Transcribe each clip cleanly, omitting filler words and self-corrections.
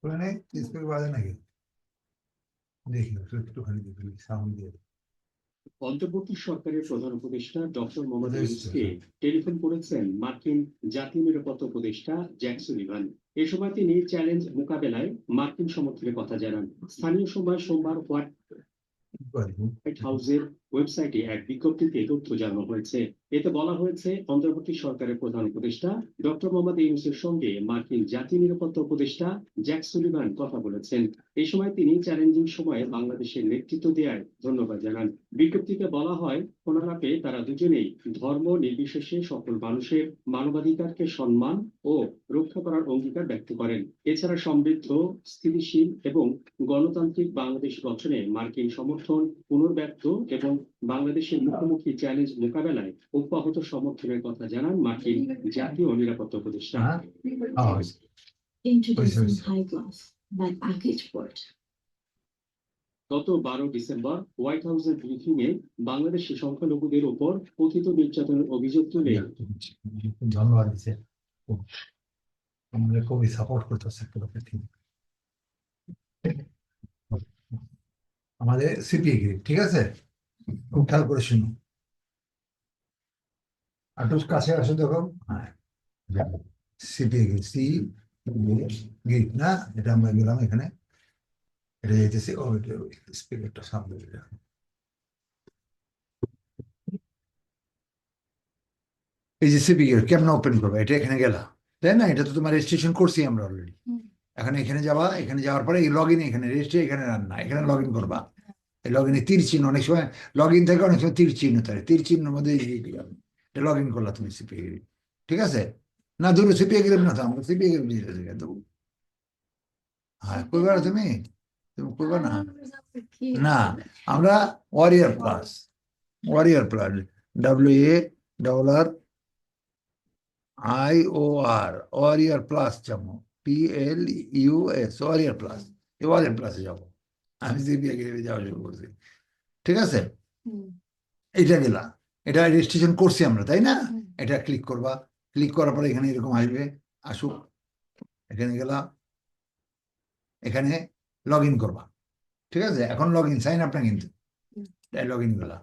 ওখানে স্পিকার বাজে নাকি? দেখি একটুখানি দেখি সাউন্ড দিয়ে। অন্তর্বর্তী সরকারের প্রধান উপদেষ্টা ডক্টর মোহাম্মদ কোথায় ইউনূসকে এসছে? টেলিফোন করেছেন মার্কিন জাতীয় নিরাপত্তা উপদেষ্টা জ্যাক সুলিভান। এ সময় তিনি চ্যালেঞ্জ মোকাবেলায় মার্কিন সমর্থনের কথা জানান। স্থানীয় সময় সোমবার হোয়াইট হাউসের ওয়েবসাইটে এক বিজ্ঞপ্তিতে তথ্য জানানো হয়েছে। এতে বলা হয়েছে, অন্তর্বর্তী সরকারের প্রধান উপদেষ্টা ডক্টর মোহাম্মদ ইউনূসের সঙ্গে মার্কিন জাতীয় নিরাপত্তা উপদেষ্টা জ্যাক সুলিভান কথা বলেছেন। এই সময় তিনি চ্যালেঞ্জিং সময়ে বাংলাদেশের নেতৃত্ব দেওয়ায় ধন্যবাদ জানান। বিজ্ঞপ্তিতে বলা হয়, ফোনালাপে তারা দুজনেই ধর্ম নির্বিশেষে সকল মানুষের মানবাধিকারকে সম্মান ও রক্ষা করার অঙ্গীকার ব্যক্ত করেন। এছাড়া সমৃদ্ধ, স্থিতিশীল এবং গণতান্ত্রিক বাংলাদেশ গঠনে মার্কিন সমর্থন পুনর্ব্যক্ত এবং বাংলাদেশের মুখোমুখি চ্যালেঞ্জ মোকাবেলায় অব্যাহত সমর্থনের কথা জানান মার্কিন জাতীয় নিরাপত্তা উপদেষ্টা। Introducing high class by package port. গত 12 ডিসেম্বর হোয়াইট হাউসের ব্রিফিং এ বাংলাদেশি সংখ্যালঘুদের উপর কথিত নির্যাতনের অভিযোগ তুলে ধন্যবাদ দিচ্ছে, আমাদের খুবই সাপোর্ট করতেছে। আমাদের সিপিএ গ্রিড, ঠিক আছে, খুব খেয়াল করে শুনো। আটুস কাছে আসো, দেখো। হ্যাঁ, সিপিএ গ্রিড, সি গ্রিড না, এটা আমরা গেলাম এখানে, এটা যেতেছি। ও এটা স্পিকারটা সামনে রাখো। এই যে সিপি গ্রিড কেমন ওপেন করবে, এটা এখানে গেলা, তাই না? এটা তো তোমার রেজিস্ট্রেশন করছি আমরা অলরেডি। এখন এখানে যাবা, এখানে যাওয়ার পরে এই লগ ইন, এখানে রেজিস্ট্রে, এখানে রান্না, এখানে লগ ইন করবা। এই লগ ইনে তীর চিহ্ন, অনেক সময় লগ ইন থেকে অনেক সময় তীর চিহ্ন থাকে, তীর চিহ্নের মধ্যে এটা লগ ইন করলা তুমি সিপিএ গ্রিড, ঠিক আছে? না ধরো সিপিএ গ্রিড না, তো আমরা সিপিএ গ্রিড দেবো। হ্যাঁ, করবা তুমি, তুমি করবা না? না, আমরা warrior plus, warrior plus, WA IOR, warrior plus যাবো, PLUS, ওয়ারিয়ার প্লাস, এই ওয়ারিয়ার প্লাসে যাবো। আমি সিপিএ গ্রিডে যাওয়া শুরু করছি, ঠিক আছে? এটা গেলা, এটা রেজিস্ট্রেশন করছি আমরা, তাই না? এটা ক্লিক করবা, ক্লিক করার পরে এখানে এরকম আসবে, আসুক, এখানে গেলা, এখানে লগ ইন করবা, ঠিক আছে? এখন লগ ইন, সাইন আপ না কিন্তু, লগ ইন গেলা,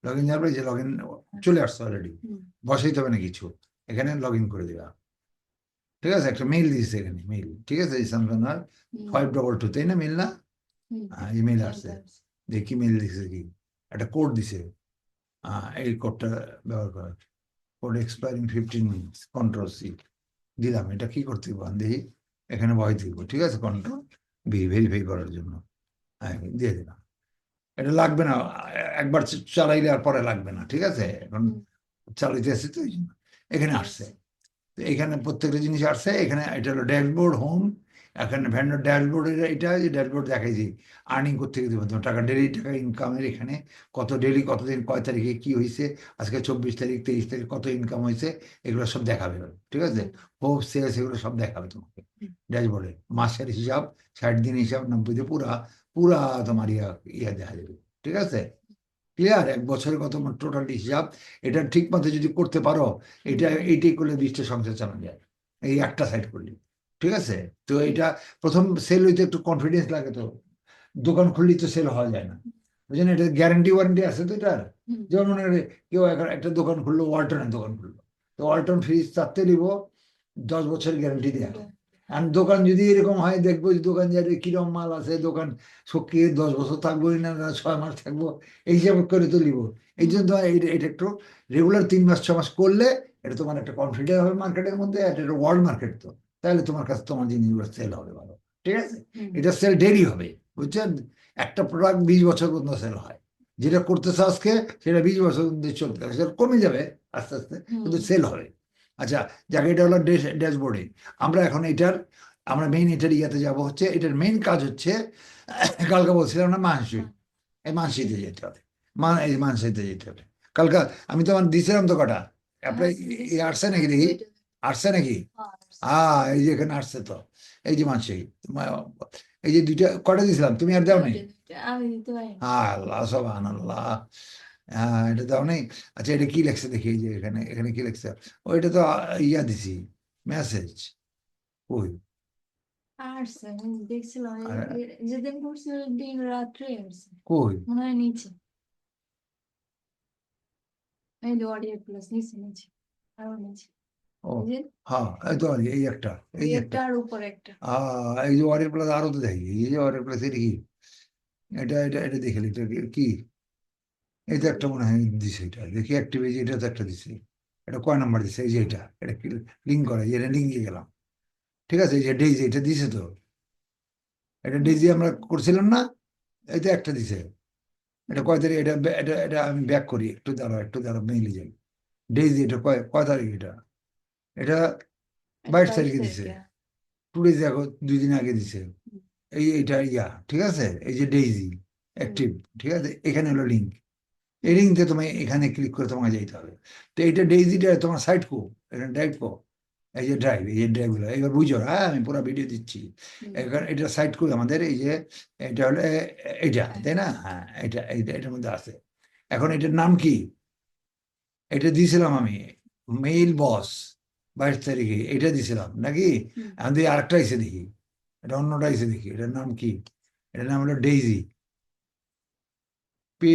লগ ইন যাওয়ার পরে যে লগ ইন চলে আসছে অলরেডি, বসাইতে হবে না কিছু, এখানে লগ ইন করে দিবা, ঠিক আছে? একটা মেইল দিয়েছে এখানে, মেইল, ঠিক আছে? স্যামসাং 522, তাই না? মেইল না? ইমেল আসছে, দেখি মেইল দিছে কি, একটা কোড দিছে, এই কোডটা ব্যবহার করা, code expiring 15 minutes, control C দিলাম। এটা কি করতে হবে দেখি, এখানে ভয় দিব, ঠিক আছে? কন্ট্রোল বি, ভেরিফাই করার জন্য, হ্যাঁ দিয়ে দিলাম। এটা লাগবে না, একবার চালাইলে আর পরে লাগবে না, ঠিক আছে? এখন চালাইতে আসছে তো, এখানে আসছে, এখানে প্রত্যেকটা জিনিস আসছে। এখানে এটা হলো ড্যাশবোর্ড, হোম, এখানে ভ্যান্ডার ড্যাশবোর্ডের, এটা যে ড্যাশবোর্ড দেখাইছি আর্নিং করতে গেলে তোমার টাকা, ডেলি টাকা ইনকামের, এখানে কত ডেলি, কতদিন, কয় তারিখে কি হয়েছে, আজকে 24 তারিখ, 23 তারিখ, কত ইনকাম হয়েছে, এগুলো সব দেখাবে, ঠিক আছে? হোপ, সেলস, এগুলো সব দেখাবে তোমাকে ড্যাশবোর্ডে। মাসের হিসাব, 60 দিন হিসাব, 90 দিন, পুরা পুরা তোমার ইয়া দেখা যাবে, ঠিক আছে? ক্লিয়ার? এক বছরের কত টোটাল হিসাব, এটা ঠিক মতো যদি করতে পারো, এইটাই করলে 20টা সংসার চালানো যায়, এই একটা সাইড করলে, ঠিক আছে? তো এটা প্রথম সেল হইতে একটু কনফিডেন্স লাগে, তো দোকান খুললেই তো সেল হওয়া যায় না, বুঝলেন? এটা গ্যারান্টি ওয়ারেন্টি আছে তো এটার। যেমন মনে করে কেউ একটা দোকান খুললো, ওয়ালটনের দোকান খুললো, তো ওয়ালটন ফ্রিজ চারটে নিব, 10 বছর গ্যারান্টি দেওয়া। আর দোকান যদি এরকম হয়, দেখবো যে দোকান যাবে কিরম মাল আছে, দোকান সকিয়ে 10 বছর থাকবো না, 6 মাস থাকবো, এই হিসাবে করে তো নিব। এই জন্য তোমার এটা একটু রেগুলার 3 মাস 6 মাস করলে এটা তোমার একটা কনফিডেন্স হবে মার্কেটের মধ্যে, এটা ওয়ার্ল্ড মার্কেট, তো তাহলে তোমার কাছে তোমার জিনিসগুলো সেল হবে ভালো, ঠিক আছে? এটা সেল দেরি হবে, বুঝছেন? একটা প্রোডাক্ট 20 বছর পর্যন্ত সেল হয়, যেটা করতেছে আজকে সেটা 20 বছর পর্যন্ত চলতে হবে, সেটা কমে যাবে আস্তে আস্তে, কিন্তু সেল হবে। আচ্ছা, যাকে এটা হলো ড্যাশবোর্ডে, আমরা এখন আমরা মেইন এটার ইয়াতে যাবো, হচ্ছে এটার মেইন কাজ হচ্ছে, কালকে বলছিলাম না মানসি, এই মানসিতে যেতে হবে, এই মানসিতে যেতে হবে। কালকে আমি তোমার দিয়েছিলাম তো কটা, আপনার আসছে নাকি দেখি, আসছে নাকি? এই যে এখানে আসছে তো, এই যে মানসি, এই যে দুইটা কটা দিয়েছিলাম, তুমি আর দাও নাই? আল্লাহ সোবহান আল্লাহ, হ্যাঁ এটা দাও নেই। আচ্ছা, এটা কি লেখছে দেখি, এই যে এখানে, এখানে কি লেখছে, ওইটা তো ইয়া দিছি, মেসেজ, ওই আসছে আমি দেখছিলাম আর- যেদিন করছে দিন রাত্রে আসছে কই মনে হয় নিচে এই যে অডিও প্লাস নিচে নিচে আরো নিচে ও এই যে হ্যাঁ এই তো এই একটা এই এই যে একটা একটা আর উপরে একটা এই যে ওয়ারের প্লাস আরো তো দেখি এই যে ওয়ারের প্লাস এটা কি এটা এটা এটা দেখে এটা কি এই তো একটা মনে হয় দিছে এটা দেখি অ্যাক্টিভ এই যে এটা তো একটা দিছে এটা কয় নাম্বার দিছে এই যে এটা লিঙ্ক করে এটা লিঙ্কে গেলাম ঠিক আছে এই যে ডেইজি এটা দিছে তো এটা ডেইজি আমরা করছিলাম না এই তো একটা দিছে এটা কয় তারিখ এটা এটা এটা আমি ব্যাক করি একটু দাঁড়াও মেইলে যাই ডেইজি এটা কয় তারিখ এটা এটা 22 তারিখে দিছে 2 days আগে 2 দিন আগে দিছে এইটা ঠিক আছে এই যে ডেইজি অ্যাক্টিভ ঠিক আছে এখানে হলো লিঙ্ক এই লিঙ্কে তোমায় এখানে ক্লিক করে তোমাকে যেতে হবে তো এইটা ডেইজিটা তোমার সাইট কো এখানে ড্রাইভ কো এই যে ড্রাইভ গুলো এবার বুঝো হ্যাঁ আমি পুরো ভিডিও দিচ্ছি এবার এটা সাইট কো আমাদের এই যে এটা হলো এইটা তাই না হ্যাঁ এটার মধ্যে আছে এখন এটার নাম কি এটা দিয়েছিলাম আমি মেইল বস 22 তারিখে এটা দিয়েছিলাম নাকি এখন দিয়ে আরেকটা এসে দেখি এটা অন্যটা এসে দেখি এটার নাম কি এটার নাম হলো ডেইজি পে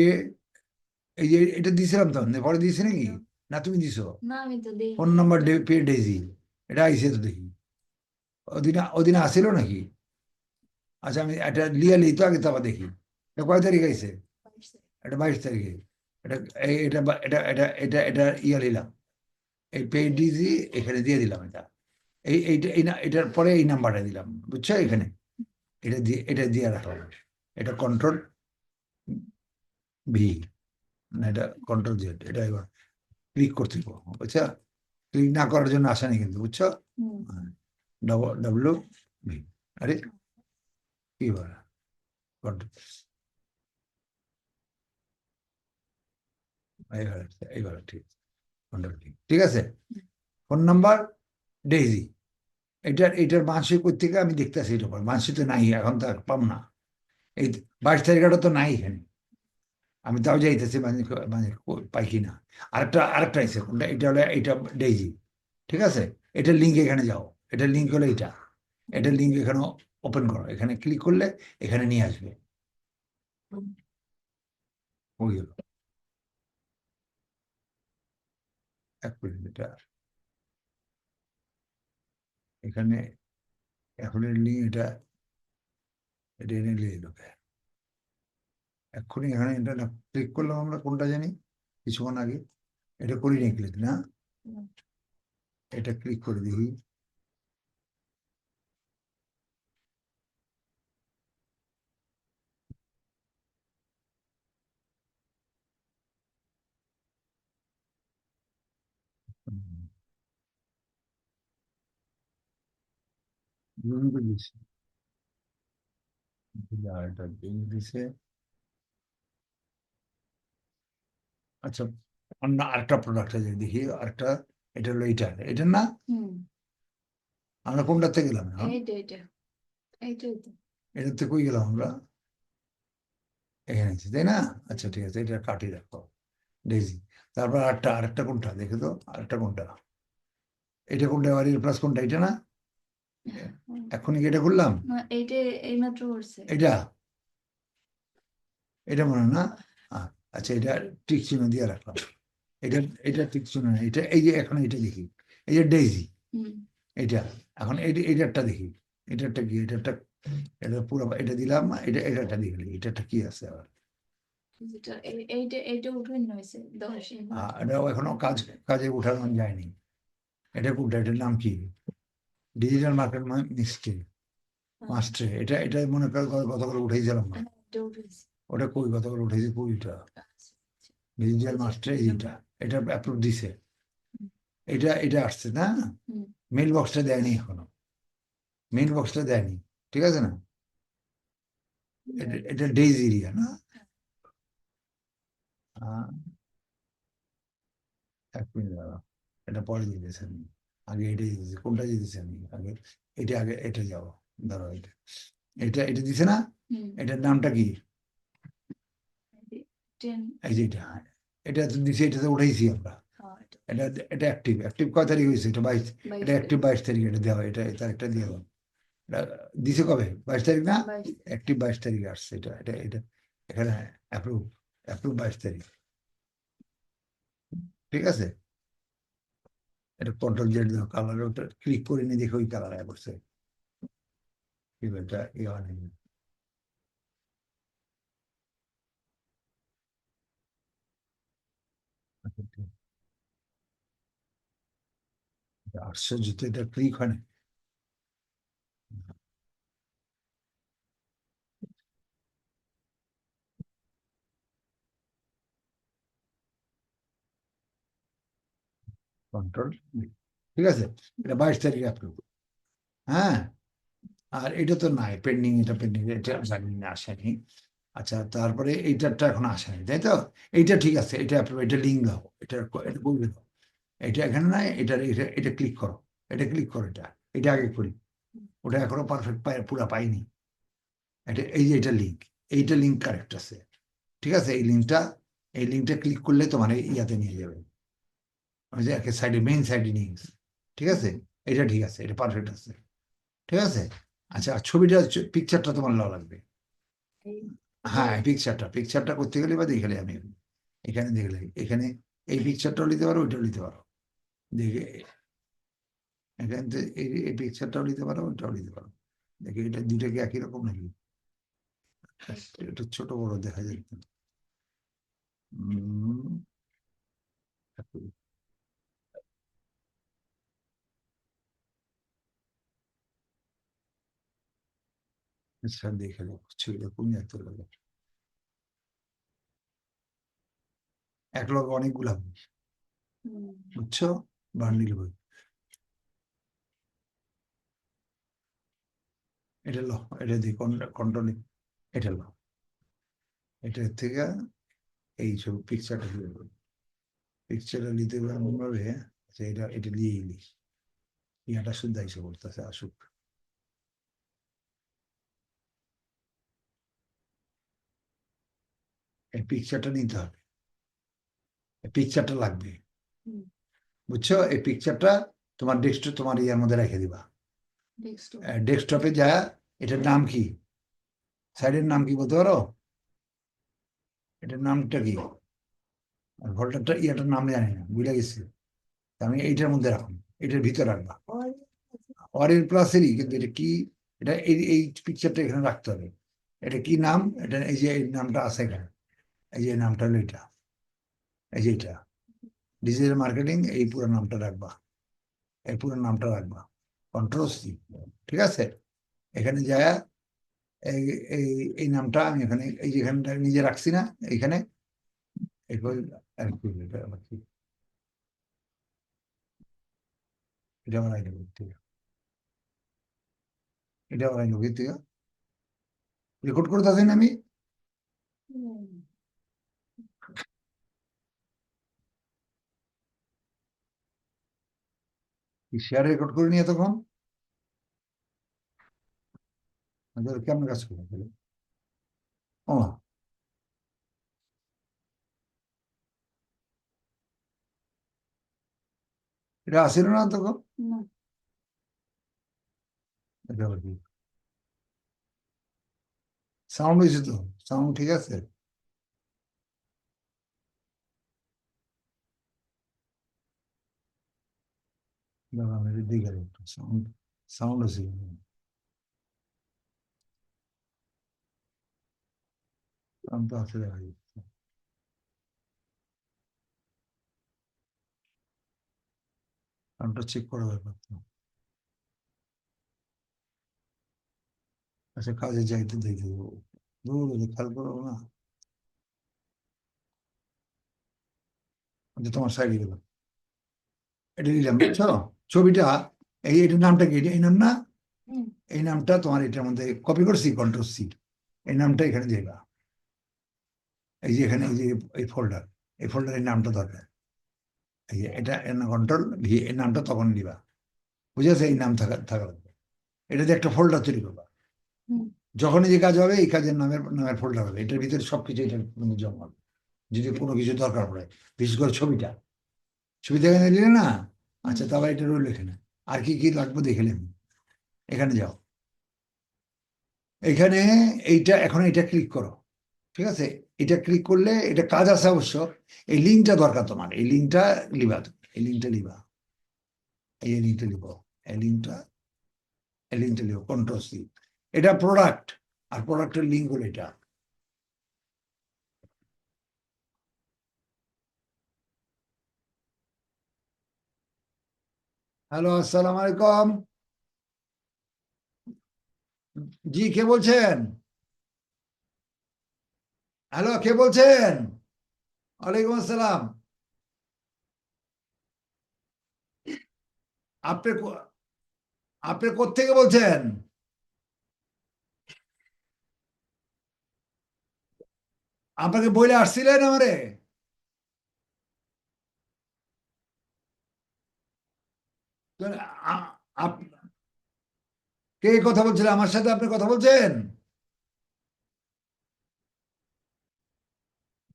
এই যে এটা দিয়েছিলাম তো পরে দিয়েছি নাকি না তুমি দিছো না আমি তো দেখি ফোন নাম্বার পে ডেইজি এটা আইসে তো দেখি ওদিনে আসিল নাকি আচ্ছা আমি এটা লিয়ালি তো আগে তো আবার দেখি এটা কয় তারিখ আইসে এটা 22 তারিখে এটা এটা এটা এটা এটা এটা নিলাম এই পে ডিজি এখানে দিয়ে দিলাম এটা এটার পরে এই নাম্বারটা দিলাম বুঝছো এখানে এটা দিয়ে রাখলাম এটা কন্ট্রোল ভি না এটা কন্ট্রোল জেড এটা এবার ক্লিক করতে বুঝছো ক্লিক না করার জন্য আসেনি কিন্তু বুঝছো ডাব্লু ভি আরে কি বলে এইবার ঠিক কন্ট্রোল ঠিক আছে ফোন নাম্বার ডেইজি এটার মানসিক থেকে আমি দেখতেছি এটা মানসিক তো নাই এখন তো পাম না এই 22 তারিখটা তো নাই এখানে আমি তাও যাইতেছি মানে মানে পাই কি না আরেকটা আছে কোনটা এটা হলো এটা ডেইজি ঠিক আছে এটার লিঙ্ক এখানে যাও এটার লিঙ্ক হলো এটার লিঙ্ক এখানে ওপেন করো এখানে ক্লিক করলে এখানে নিয়ে আসবে হয়ে গেল 1 মিনিট এটা এখানে এখন লিঙ্ক এটা এনে নিয়ে ঢোকে এক্ষুনি এখানে এটা ক্লিক করলাম আমরা কোনটা জানি কিছুক্ষণ আগে এটা করি নি ক্লিক না এটা ক্লিক করে দিই এটা দিছে আচ্ছা অন্য আরেকটা প্রোডাক্ট আছে দেখি আরেকটা এটা হলো এটা না আমরা কোনটাতে গেলাম না এটাতে কই গেলাম আমরা এখানে আছি তাই না আচ্ছা ঠিক আছে এটা কাটি রাখো ডেইজি তারপর আরেকটা কোনটা দেখে তো আরেকটা কোনটা এটা কোনটা আর প্লাস কোনটা এটা না এখনই কি এটা করলাম এইটা এইমাত্র করছে এটা এটা মনে হয় না আচ্ছা এটা টিক চিহ্ন দিয়ে রাখলাম এটা টিক চিহ্ন না এটা এই যে এখন এটা দেখি এই যে ডেইজি এটা এখন এটারটা দেখি এটারটা কি এটা পুরো এটা দিলাম এটা দিয়ে গেলি এটারটা কি আছে আবার এইটা উঠেন হয়েছে 10 এটা এখনো কাজে উঠানো যায়নি এটা কোনটা এটার নাম কি ডিজিটাল মার্কেট মাস্টার এটা মনে কর গতকাল উঠেছিলাম না ওটা কই গতকাল উঠেছি কইটা ডিজিটাল মাস্টার এটা অ্যাপ্রুভ দিছে এটা আসছে না মেল বক্সটা দেয়নি এখনো মেল বক্সটা দেয়নি ঠিক আছে না এটা ডেইজ এরিয়া না এক মিনিট দাঁড়াও এটা পরে দিতেছি আমি আগে এটাই দিতেছি কোনটা দিতেছি আমি আগে এটা যাবো ধরো এটা দিছে না এটার নামটা কি এই যে এটা তো দিছে এটাতে উঠাইছি আমরা এটা এটা অ্যাক্টিভ অ্যাক্টিভ কয় তারিখ হয়েছে এটা 22 22 এটা অ্যাক্টিভ 22 তারিখ এটা দেওয়া এটা এটা একটা দিয়ে দাও এটা দিছে কবে 22 তারিখ না 22 অ্যাক্টিভ 22 তারিখ আসছে এটা এটা এটা এখানে অ্যাপ্রুভ অ্যাপ্রুভ 22 তারিখ ঠিক আছে এটা কন্ট্রোল জেড দাও কালার ওটা ক্লিক করে নিয়ে দেখে ওই কালার আয় করছে এটা ইয়ে হয় নাই। আচ্ছা, ঠিক। এটা আশ্চর্য তো এটা ক্লিক হয় না কন্ট্রোল ঠিক আছে এটা 22 তারিখ অ্যাপ্রুভ হ্যাঁ আর এটা তো নাই পেন্ডিং এটা পেন্ডিং এটা জানি না আসেনি আচ্ছা তারপরে এইটারটা এখন আসেনি তাই তো এইটা ঠিক আছে এটা approve, এটা লিঙ্ক দাও এটা এটা বলবে দাও এটা এখানে নাই এটা এটা এটা ক্লিক করো এটা ক্লিক করো এটা এটা আগে করি ওটা এখনো পারফেক্ট পুরা পাইনি এটা এই যে এটা লিঙ্ক এইটা লিঙ্ক কারেক্ট আছে ঠিক আছে এই লিঙ্কটা ক্লিক করলে তোমার ইয়াতে নিয়ে যাবে ওই যে একে সাইডে মেইন সাইডে নিয়ে গেছে ঠিক আছে এটা ঠিক আছে এটা পারফেক্ট আছে ঠিক আছে আচ্ছা আর ছবিটা পিকচারটা তোমার দেওয়া লাগবে হ্যাঁ পিকচারটা করতে গেলে বা দেখলে আমি এখানে দেখলে এখানে এই পিকচারটাও নিতে পারো ওইটাও নিতে পারো দেখে এখান থেকে এই পিকচারটাও নিতে পারো ওইটাও নিতে পারো দেখে এটা দুইটা কি একই রকম নাকি এটা ছোট বড় দেখা যায় আচ্ছা দেখে যাও ছবিটা কোন এত লাগে এক লগে অনেকগুলা বই বুঝছো বান্ডিল বই এটা লো এটা দিয়ে কন্ট্রোল এটা লো এটার থেকে এই সব পিকচারটা পিকচারটা নিতে এমন ভাবে আচ্ছা এটা এটা নিয়ে এলি ইয়াটা শুদ্ধ এসে বলতেছে আসুক এই পিকচারটা নিতে হবে এই পিকচারটা লাগবে বুঝছো এই পিকচারটা তোমার ডেস্কটপ তোমার ইয়ার মধ্যে রেখে দিবা ডেস্কটপে যা এটার নাম কি সাইডের নাম কি বলতে পারো এটার নামটা কি আর ভোল্টারটা ইয়াটার নাম জানি না বুঝে গেছি আমি এইটার মধ্যে রাখুন এটার ভিতরে রাখবা অরের প্লাসেরই কিন্তু এটা কি এটা এই পিকচারটা এখানে রাখতে হবে এটা কি নাম এটা এই যে এই নামটা আছে এখানে এই যে নামটা হলো এটা এই যে এটা ডিজিটাল মার্কেটিং এই পুরো নামটা রাখবা এই পুরো নামটা রাখবা কন্ট্রোল সি ঠিক আছে এখানে যায় এই এই এই নামটা আমি এখানে এই যেখানটা নিজে রাখছি না এইখানে এটা আমার আইডি করতে এটা আমার আইডি করতে রেকর্ড করতে আছেন আমি শেয়ার রেকর্ড করে নিয়ে তখন কেমন কাজ করে ও এটা আসিল না তখন এটা আবার কি সাউন্ড হয়েছে তো সাউন্ড ঠিক আছে আমি দেখে সাউন্ড সাউন্ড আছে সাউন্ড তো আছে দেখা যাচ্ছে সাউন্ডটা চেক করা ব্যাপার তো আচ্ছা কাজে যাইতে দেখে দূর খেয়াল করো না তোমার সাইডে গেল এটা নিলাম বুঝছো ছবিটা এই এটার নামটা কি এই নাম না এই নামটা তোমার এটার মধ্যে কপি করছি কন্ট্রোল সি এই নামটা এখানে দেবা এই যে এখানে এই যে এই ফোল্ডার এই ফোল্ডারের নামটা দরকার এই যে এটা কন্ট্রোল ভি এই নামটা তখন দিবা বুঝেছে এই নাম থাকা লাগবে এটাতে একটা ফোল্ডার তৈরি করবা যখনই যে কাজ হবে এই কাজের নামের ফোল্ডার হবে এটার ভিতরে সবকিছু এটা জমা হবে যদি কোনো কিছু দরকার পড়ে বিশেষ করে ছবিটা সুবিধা এখানে দিলে না? আচ্ছা, তারপর এটা রইল এখানে। আর কি কি লাগবে দেখে নেন। এখানে যাও, এখানে এইটা, এখন এটা ক্লিক করো। ঠিক আছে, এটা ক্লিক করলে এটা কাজ আছে অবশ্য। এই লিঙ্কটা দরকার তোমার, এই লিঙ্কটা লিবা তুমি, এই লিঙ্কটা লিবা, এই লিঙ্কটা লিব, এই লিঙ্কটা, এই লিঙ্কটা লিব, কন্ট্রোল সি। এটা প্রোডাক্ট, আর প্রোডাক্টের লিঙ্ক হলো এটা। হ্যালো, আসসালামু আলাইকুম। জি, কে বলছেন? হ্যালো, কে বলছেন? ওয়ালাইকুম আসসালাম। আপনি আপনি কোত্থেকে বলছেন? আপনাকে বইলে আসছিলেন আমারে? তো আ- আপ- কে কথা বলছিল আমার সাথে? আপনি কথা বলছেন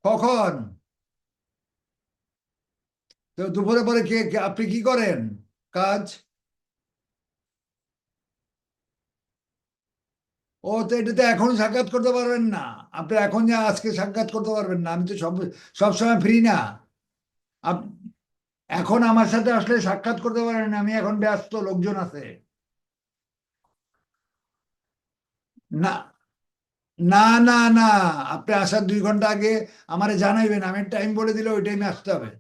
কখন? তো দুপুরে পরে আপনি কি করেন কাজ? ও, তো এটাতে এখন সাক্ষাৎ করতে পারবেন না। আপনি এখন যে আজকে সাক্ষাৎ করতে পারবেন না, আমি তো সব সময় ফ্রি না। আপ- এখন আমার সাথে আসলে সাক্ষাৎ করতে পারেন না, আমি এখন ব্যস্ত, লোকজন আছে। না, না, না, না, আপনি আসার 2 ঘন্টা আগে আমারে জানাইবেন, আমি টাইম বলে দিলে ওই টাইমে আসতে হবে।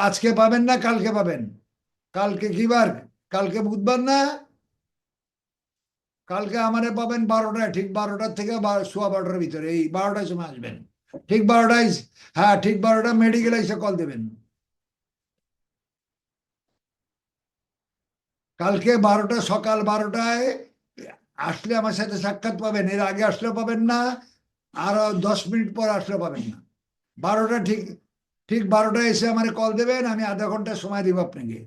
আজকে পাবেন না, কালকে পাবেন। কালকে কি বার? কালকে বুধবার না? কালকে আমারে পাবেন 12টায়, ঠিক 12টার থেকে 12:15 ভিতরে, এই 12টার সময় আসবেন। ঠিক 12টায়। হ্যাঁ, ঠিক 12টা মেডিকেল এসে কল দেবেন। কালকে 12টা, সকাল 12টায় আসলে আমার সাথে সাক্ষাৎ পাবেন, এর আগে আসলেও পাবেন না, আর 10 মিনিট পর আসলেও পাবেন না। 12টা ঠিক, ঠিক 12টায় এসে আমার কল দেবেন, আমি আধা ঘন্টা সময় দিব আপনাকে।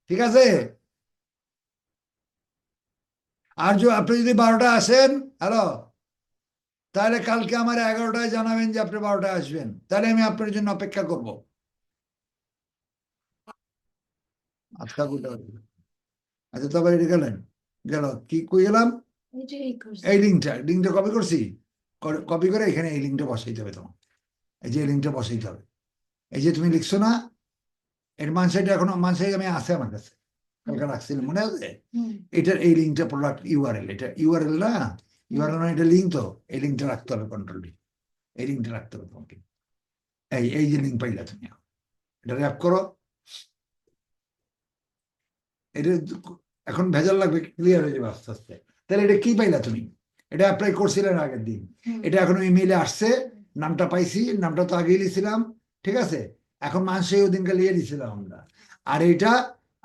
ঠিক আছে? আর আপনি যদি 12টা আসেন, হ্যালো, তাহলে কালকে আমার 11টায় জানাবেন যে আপনি 12টায় আসবেন, তাহলে আমি আপনার জন্য অপেক্ষা করব। আচ্ছা, আচ্ছা, তবে এটা গেলেন, গেল কি কই গেলাম? এই যে এই করছি। এই লিঙ্কটা কপি করছি। কপি করে এখানে এই লিঙ্কটা বসাইতে হবে তোমার। এই যে এই লিঙ্কটা বসাইতে হবে। এই যে তুমি লিখছো না, এর মানসাইটা এখনো মানসাই আমি আছে আমার কাছে, কালকে রাখছিলাম, মনে আছে? এটার এই লিঙ্কটা প্রোডাক্ট ইউআরএল, এটা ইউআরএল না? ইউআরএল মানে এটা লিঙ্ক, তো এই লিঙ্কটা রাখতে হবে, কন্ট্রোল ডি, এই লিঙ্কটা রাখতে হবে তোমাকে। এই যে লিঙ্ক পাইলা তুমি, এটা র্যাপ করো। এটা এখন ভেজাল লাগবে, ক্লিয়ার হয়ে যাবে আস্তে আস্তে। তাহলে এটা কি পাইলা তুমি? এটা অ্যাপ্লাই করছিলেন আগের দিন, এটা এখন ইমেইলে আসছে, নামটা পাইছি, নামটা তো আগেই লিছিলাম। ঠিক আছে, এখন মানুষই ওদিনকে লিয়ে দিছিলাম আমরা। আর এটা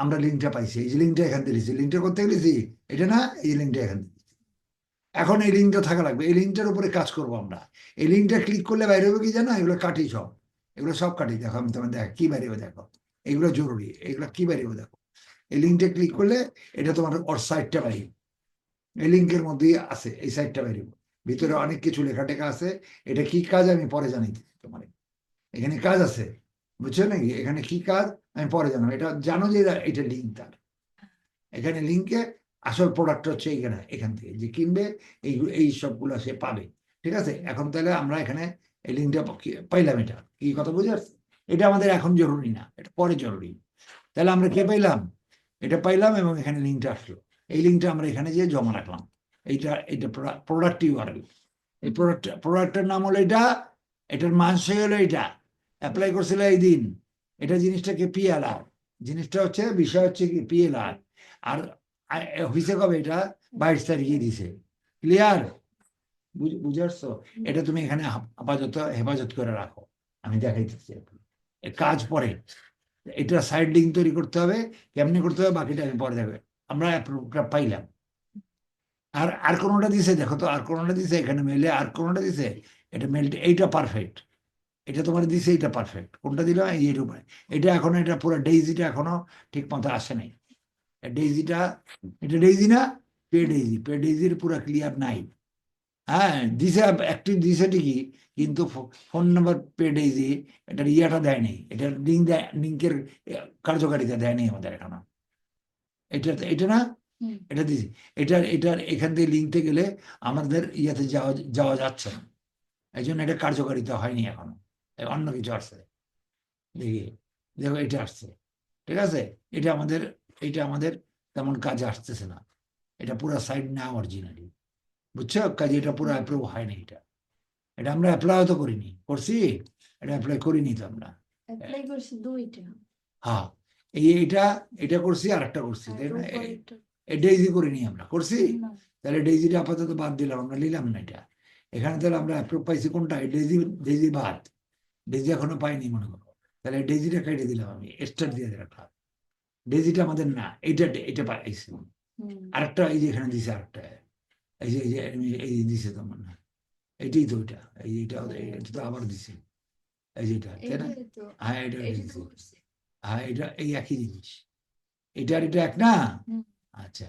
আমরা লিঙ্কটা পাইছি, এই যে লিঙ্কটা এখান থেকে লিখছি, লিঙ্কটা করতে গেছি, এটা না, এই লিঙ্কটা এখান থেকে। এখন এই লিঙ্কটা থাকা লাগবে, এই লিঙ্কটার উপরে কাজ করবো আমরা। এই লিঙ্কটা ক্লিক করলে বাইরে হবে কি জানো? এগুলো কাটি সব, এগুলো সব কাটি। দেখো আমি তোমার দেখ কি বাইরে হবে, দেখো এগুলো জরুরি, এগুলো কি বাইরে হবে দেখো। এই লিঙ্কটা ক্লিক করলে এটা তোমার ওর সাইটটা বাইরে, এই লিঙ্কের মধ্যেই আছে, এই সাইটটা বাইরে, ভিতরে অনেক কিছু লেখা টেখা আছে। এটা কি কাজ আমি পরে জানাইতেছি তোমার। এখানে কাজ আছে, বুঝছো নাকি? এখানে কি কাজ আমি পরে জানাবো, এটা জানো যে এটা লিঙ্ক তার। এখানে লিঙ্কে আসল প্রোডাক্ট হচ্ছে এখানে, এখান থেকে যে কিনবে এই সবগুলো সে পাবে। ঠিক আছে, এখন তাহলে আমরা এখানে এই লিঙ্কটা পাইলাম, এটা কি কথা বুঝে আসছে? এটা আমাদের এখন জরুরি না, এটা পরে জরুরি। তাহলে আমরা কে পাইলাম? এটা পাইলাম, এবং এখানে লিঙ্কটা আসলো। এই লিঙ্কটা আমরা এখানে যেয়ে জমা রাখলাম। এটা প্রোডাক্ট ইউআরএল। এই প্রোডাক্টের নাম হলো এটা, এটার মানসই হলো এটা, অ্যাপ্লাই করছিল এই দিন। এটা জিনিসটাকে পিএলআর, জিনিসটা হচ্ছে, বিষয় হচ্ছে কি পিএলআর। আর হয়েছে কবে? এটা 22 তারিখে দিছে। ক্লিয়ার? বুঝে আসছো? এটা তুমি এখানে আপাতত হেফাজত করে রাখো, আমি দেখাইতেছি। কাজ পরে, এটা সাইড লিঙ্ক তৈরি করতে হবে, কেমনি করতে হবে বাকিটা আমি পরে দেখবে। আমরা অ্যাপ্রুভটা পাইলাম। আর কোনোটা দিছে দেখো তো, আর কোনোটা দিছে এখানে মেলে, আর কোনোটা দিছে? এটা মেলটা, এইটা পারফেক্ট, এটা তোমার দিছে, এইটা পারফেক্ট। কোনটা দিলাম? এই রূপায়। এটা এখনো, এটা পুরো ডেইজিটা এখনো ঠিক মতো আসে নাই। ডেইজিটা, এটা ডেইজি না, পে ডেইজির পুরো ক্লিয়ার নাই। হ্যাঁ দিছে, অ্যাক্টিভ দিছে ঠিকই, কিন্তু ফোন নাম্বার পেড এই যে এটার ইয়াটা দেয়নি, এটার লিঙ্ক দেয়, লিঙ্কের কার্যকারিতা দেয়নি আমাদের এখনো। এটা এটা না, হুম। এটা দিছি, এটার এখান থেকে লিঙ্কতে গেলে আমাদের ইয়াতে যাওয়া যাওয়া যাচ্ছে না, এই জন্য এটা কার্যকারিতা হয়নি এখনো। অন্য কিছু আসছে, দেখি, দেখো এটা আসছে, ঠিক আছে, এটা আমাদের তেমন কাজে আসতেছে না, এটা পুরো সাইড না অরিজিনালি, বুঝছো, কাজে এটা পুরো অ্যাপ্রুভ হয়নি, এটা আমরা অ্যাপ্লাই তো করিনি, করছি, এটা অ্যাপ্লাই করিনি তো আমরা। অ্যাপ্লাই করছি দুইটা। হ্যাঁ এটা এটা করছি আর একটা করছি, আর তাই না, উপরেরটা এই ডেইজি করিনি আমরা, করছি, না। তাহলে ডেইজিটা আপাতত বাদ দিলাম, আমরা নিলাম না এটা, এখানে তাহলে আমরা অ্যাপ্রুভ পাইছি কোনটা, ডেইজি, ডেইজি বাদ, ডেইজি এখনো পাইনি মনে করো, তাহলে ডেইজিটা কেটে দিলাম আমি, স্টার দিয়ে রাখলাম, ডেইজিটা আমাদের না, এটা পাইছি, হুম। আরেকটা এই যে এখানে দিছে, আরেকটা এই যে দিছে তোমার না, এটাই তো ওইটা, এটা তো আবার দিছে, এই যে এটা, তাই না, এটাই তো, হ্যাঁ এটা এটা তো দিছে, করছি। হ্যাঁ এটা এই একই জিনিস, এটা এক না, হুম। আচ্ছা,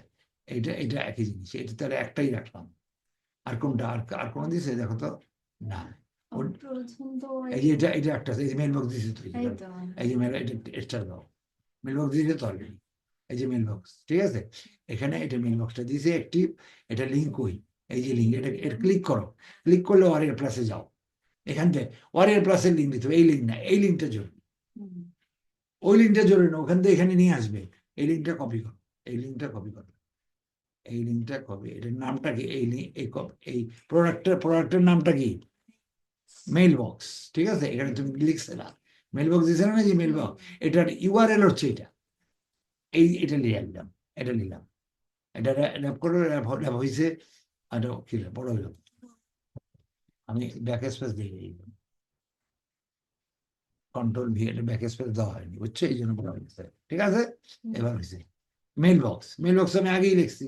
এটা একই জিনিস, এটা তাহলে একটাই রাখলাম, আর কোনটা, আর কোন দিছে দেখো তো, না, প্রথম তো এই যে এটা একটা, এই যে মেল বক্স দিছে তো, এই তো এই যে মেল, এটা স্টার দাও, মেল বক্স দিয়েছে তো অলরেডি, এই যে মেল বক্স, ঠিক আছে, এখানে এটা মেল বক্সটা দিয়েছে অ্যাক্টিভ, এটা লিঙ্ক কই, এই যে লিঙ্ক, এটা ক্লিক করো, ক্লিক করলে ওয়ারিয়ার প্লাসে যাও, এখান থেকে ওয়ারিয়ার প্লাসের লিঙ্ক দিতে হবে, এই লিঙ্ক না, এই লিঙ্কটা জরুরি, হুম। ওই লিঙ্কটা জরুরি না, ওখান থেকে এখানে নিয়ে আসবে, এই লিঙ্কটা কপি করো, এই লিঙ্কটা কপি করো, এই লিঙ্কটা কপি, এটার নামটা কি, এই প্রোডাক্টের নামটা কি, মেইল বক্স, ঠিক আছে, এখানে তুমি লিখছে না, মেইল বক্স দিছে না, যে মেইল বক্স, এটার ইউআরএল হচ্ছে এটা, এটা নিয়ে আসলাম, এটা নিলাম, এটা র্যাপ করে র্যাপ হয়েছে, আর কি বড় হইল, আমি ব্যাক স্পেস দিয়ে দিই, কন্ট্রোল ভি, এটা ব্যাক স্পেস দেওয়া হয়নি, বুঝছো, এই জন্য বড় হয়েছে, ঠিক আছে, এবার হয়েছে মেইল বক্স, মেইল বক্স আমি আগেই লিখছি,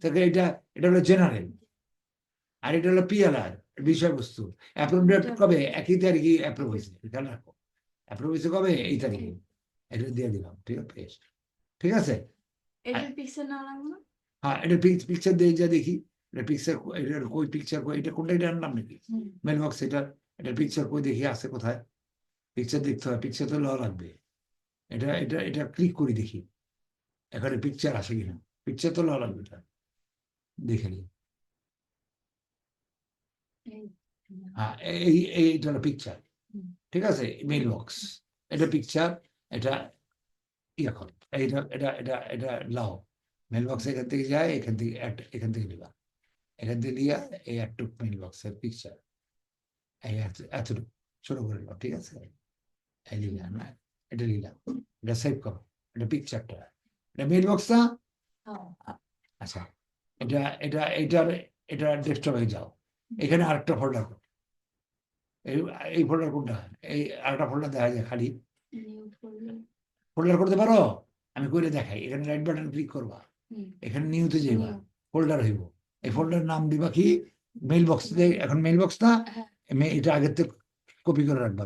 তাকে এটা হলো জেনারেল, আর এটা হলো পিএলআর, বিষয়বস্তু, অ্যাপ্রুভ ডেট কবে, একই তারিখে অ্যাপ্রুভ হয়েছে, খেয়াল রাখো, অ্যাপ্রুভ হয়েছে কবে, এই তারিখে, এটা দিয়ে দিলাম, ঠিক আছে, ঠিক আছে, এটার পিক্সেল না লাগবে না? হ্যাঁ এটা পিকচার দিয়ে যা দেখি, এটা পিকচার, এটার কই পিকচার কই, এটা কোনটা, এটা আনলাম নাকি, হুম। মেল বক্স, এটা পিকচার কই দেখি আছে কোথায়, পিকচার দেখতে হয়, পিকচার তো লওয়া লাগবে, এটা ক্লিক করি দেখি, এখানে পিকচার আসে কিনা, পিকচার তো লওয়া লাগবে, এটা দেখে নিই, এই, হ্যাঁ এইটা হলো পিকচার, হুম। ঠিক আছে, মেইল বক্স, এটা পিকচার, এটা ইয়ে করো, এটা লাও, মেল বক্স এখান থেকে যায়, এখান থেকে নিবা, এখান থেকে নিয়ে এই একটু মেল বক্সের পিকচার, এই এতটুকু ছোট করে নাও, ঠিক আছে, এই নিলাম না, এটা নিলাম, এটা সেভ করো, এটা পিকচারটা, এটা মেল বক্স না, হ্যাঁ। আচ্ছা, এটা ডেস্কটপে যাও, এখানে আরেকটা ফোল্ডার, এই এই ফোল্ডার কোনটা, এই আরেকটা ফোল্ডার দেখা যায় খালি, নিউ ফোল্ডার। ফোল্ডার করতে পারো, আমি করে দেখাই, এখানে রাইট বাটন ক্লিক করবা, হুম। এখানে নিউতে যাইবা, New। ফোল্ডার হইব, এই ফোল্ডার নাম দিবা কি, মেইল বক্স, এখন মেইল বক্স না, হ্যাঁ। এটা আগের থেকে কপি করে রাখবা,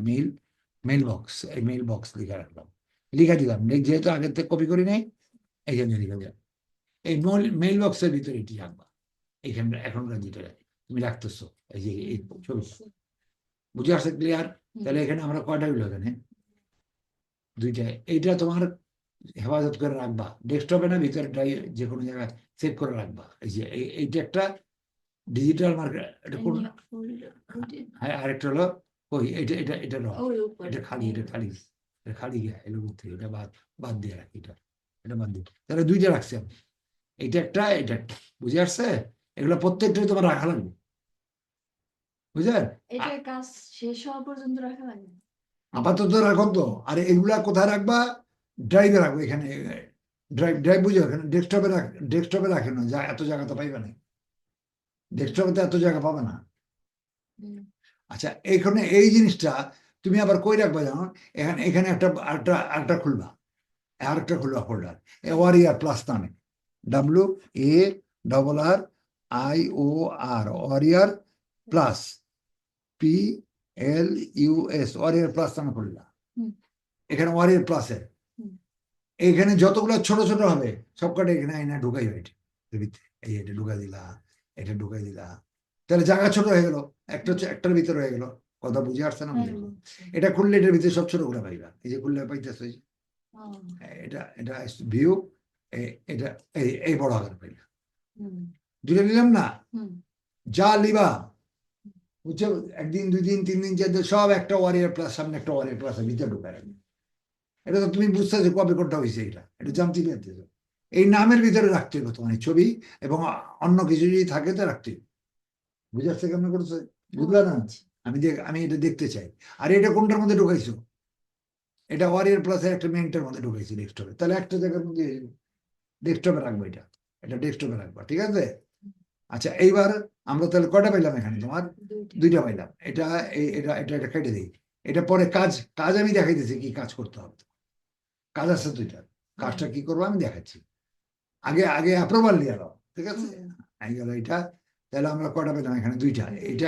মেইল বক্স, এই মেইল বক্স লিখে রাখলাম, লিখে দিলাম, যেহেতু আগের থেকে কপি করি নাই, এই জন্য লিখে দিলাম, এই মেইল বক্সের ভিতরে এটি রাখবা, এইখানে এখনকার যেটা তুমি রাখতেছো, এই যে এই ছবিটা, বুঝে আসছে ক্লিয়ার, তাহলে এখানে আমরা কয়টা হইলো, এখানে দুইটা, এইটা তোমার হেফাজত করে রাখবা, ডেস্কটপে না ভিতরে যে কোনো জায়গায় সেভ করে রাখবা, এই যে এইটা একটা ডিজিটাল মার্কেট, এটা কোন, New folder, হ্যাঁ আরেকটা হলো, ওই এটা নয়, ওই উপরে। এটা খালি, এটা খালি গিয়া এলো করতে, এটা বাদ দিয়ে রাখি, এটা বাদ দিয়ে, তাহলে দুইটা রাখছি আমি, এটা একটা, বুঝে আসছে, এগুলো প্রত্যেকটাই তোমার রাখা লাগবে, বুঝলেন, এটার কাজ শেষ হওয়া পর্যন্ত রাখা লাগে। আপাতত রাখো তো, আর এগুলা কোথায় রাখবা, ড্রাইভে রাখবো, এখানে ড্রাইভ বুঝো, এখানে ডেস্কটপে রাখে না, এত জায়গা তো পাইবে না, ডেস্কটপে তো এত জায়গা পাবে না, হুম। আচ্ছা এখানে এই জিনিসটা তুমি আবার কই রাখবা জানো, এখানে আরেকটা খুলবা, ফোল্ডার, ওয়ারিয়ার প্লাস নামে, WARRIOR, warrior plus, PLUS, warrior plus নামে খুললা, হুম। এখানে ওয়ারিয়ার প্লাসের, হুম। এখানে যতগুলো ছোট ছোট হবে সবকটা এখানে আইনা ঢুকাই, এই এটা ঢুকাই দিলা, এটা ঢুকাই দিলা, তাহলে জায়গা ছোট হয়ে গেল, একটার ভিতরে হয়ে গেল। কথা বুঝে আসছে না? হ্যাঁ, বুঝে? বুঝছি। এটা খুললে এটার ভিতরে সব ছোট করে পাইবা, এই যে খুললে পাইতেছে, ও, এটা এটা ভিউ, এটা এই বড় আকার পাইলা, হুম, দুটো নিলাম না, হুম, যা লিবা বুঝছো, একদিন 2 দিন 3 দিন 4 দিন সব একটা ওয়ারিয়ার প্লাস, সামনে একটা ওয়ারিয়ার প্লাস ভিতরে ঢুকায় রাখবে। এটা তো তুমি বুঝতেছো কবে কোনটা হয়েছে, এটা জানতে পারতেছো। এই নামের ভিতরে রাখতে হবে তোমার এই ছবি, এবং অন্য কিছু যদি থাকে তো রাখতে হবে। বুঝে আসছে কেমন করছে? বুঝলা না? বুঝছি। আমি এটা দেখতে চাই। আর এটা কোনটার মধ্যে ঢুকাইছো? এটা ওয়ারিয়ার প্লাসের একটা মেন্টের মধ্যে ঢুকাইছি ডেস্কটপে, তাহলে একটা জায়গার মধ্যে ডেস্কটপে রাখবো, এটা ডেস্কটপে রাখবা, ঠিক আছে? আচ্ছা, এইবার আমরা তাহলে কটা পাইলাম এখানে তোমার? দুইটা। 2টা পাইলাম। এটা কেটে দিই। এটা পরে কাজ আমি দেখাইতেছি কি কাজ করতে হবে। কাজ আছে 2টা, কাজটা কি করবো আমি দেখাচ্ছি। আগে অ্যাপ্রুভাল নিয়ে এলো, ঠিক আছে? হুম, এই গেল এটা। তাহলে আমরা কটা পেলাম এখানে? 2টা। এটা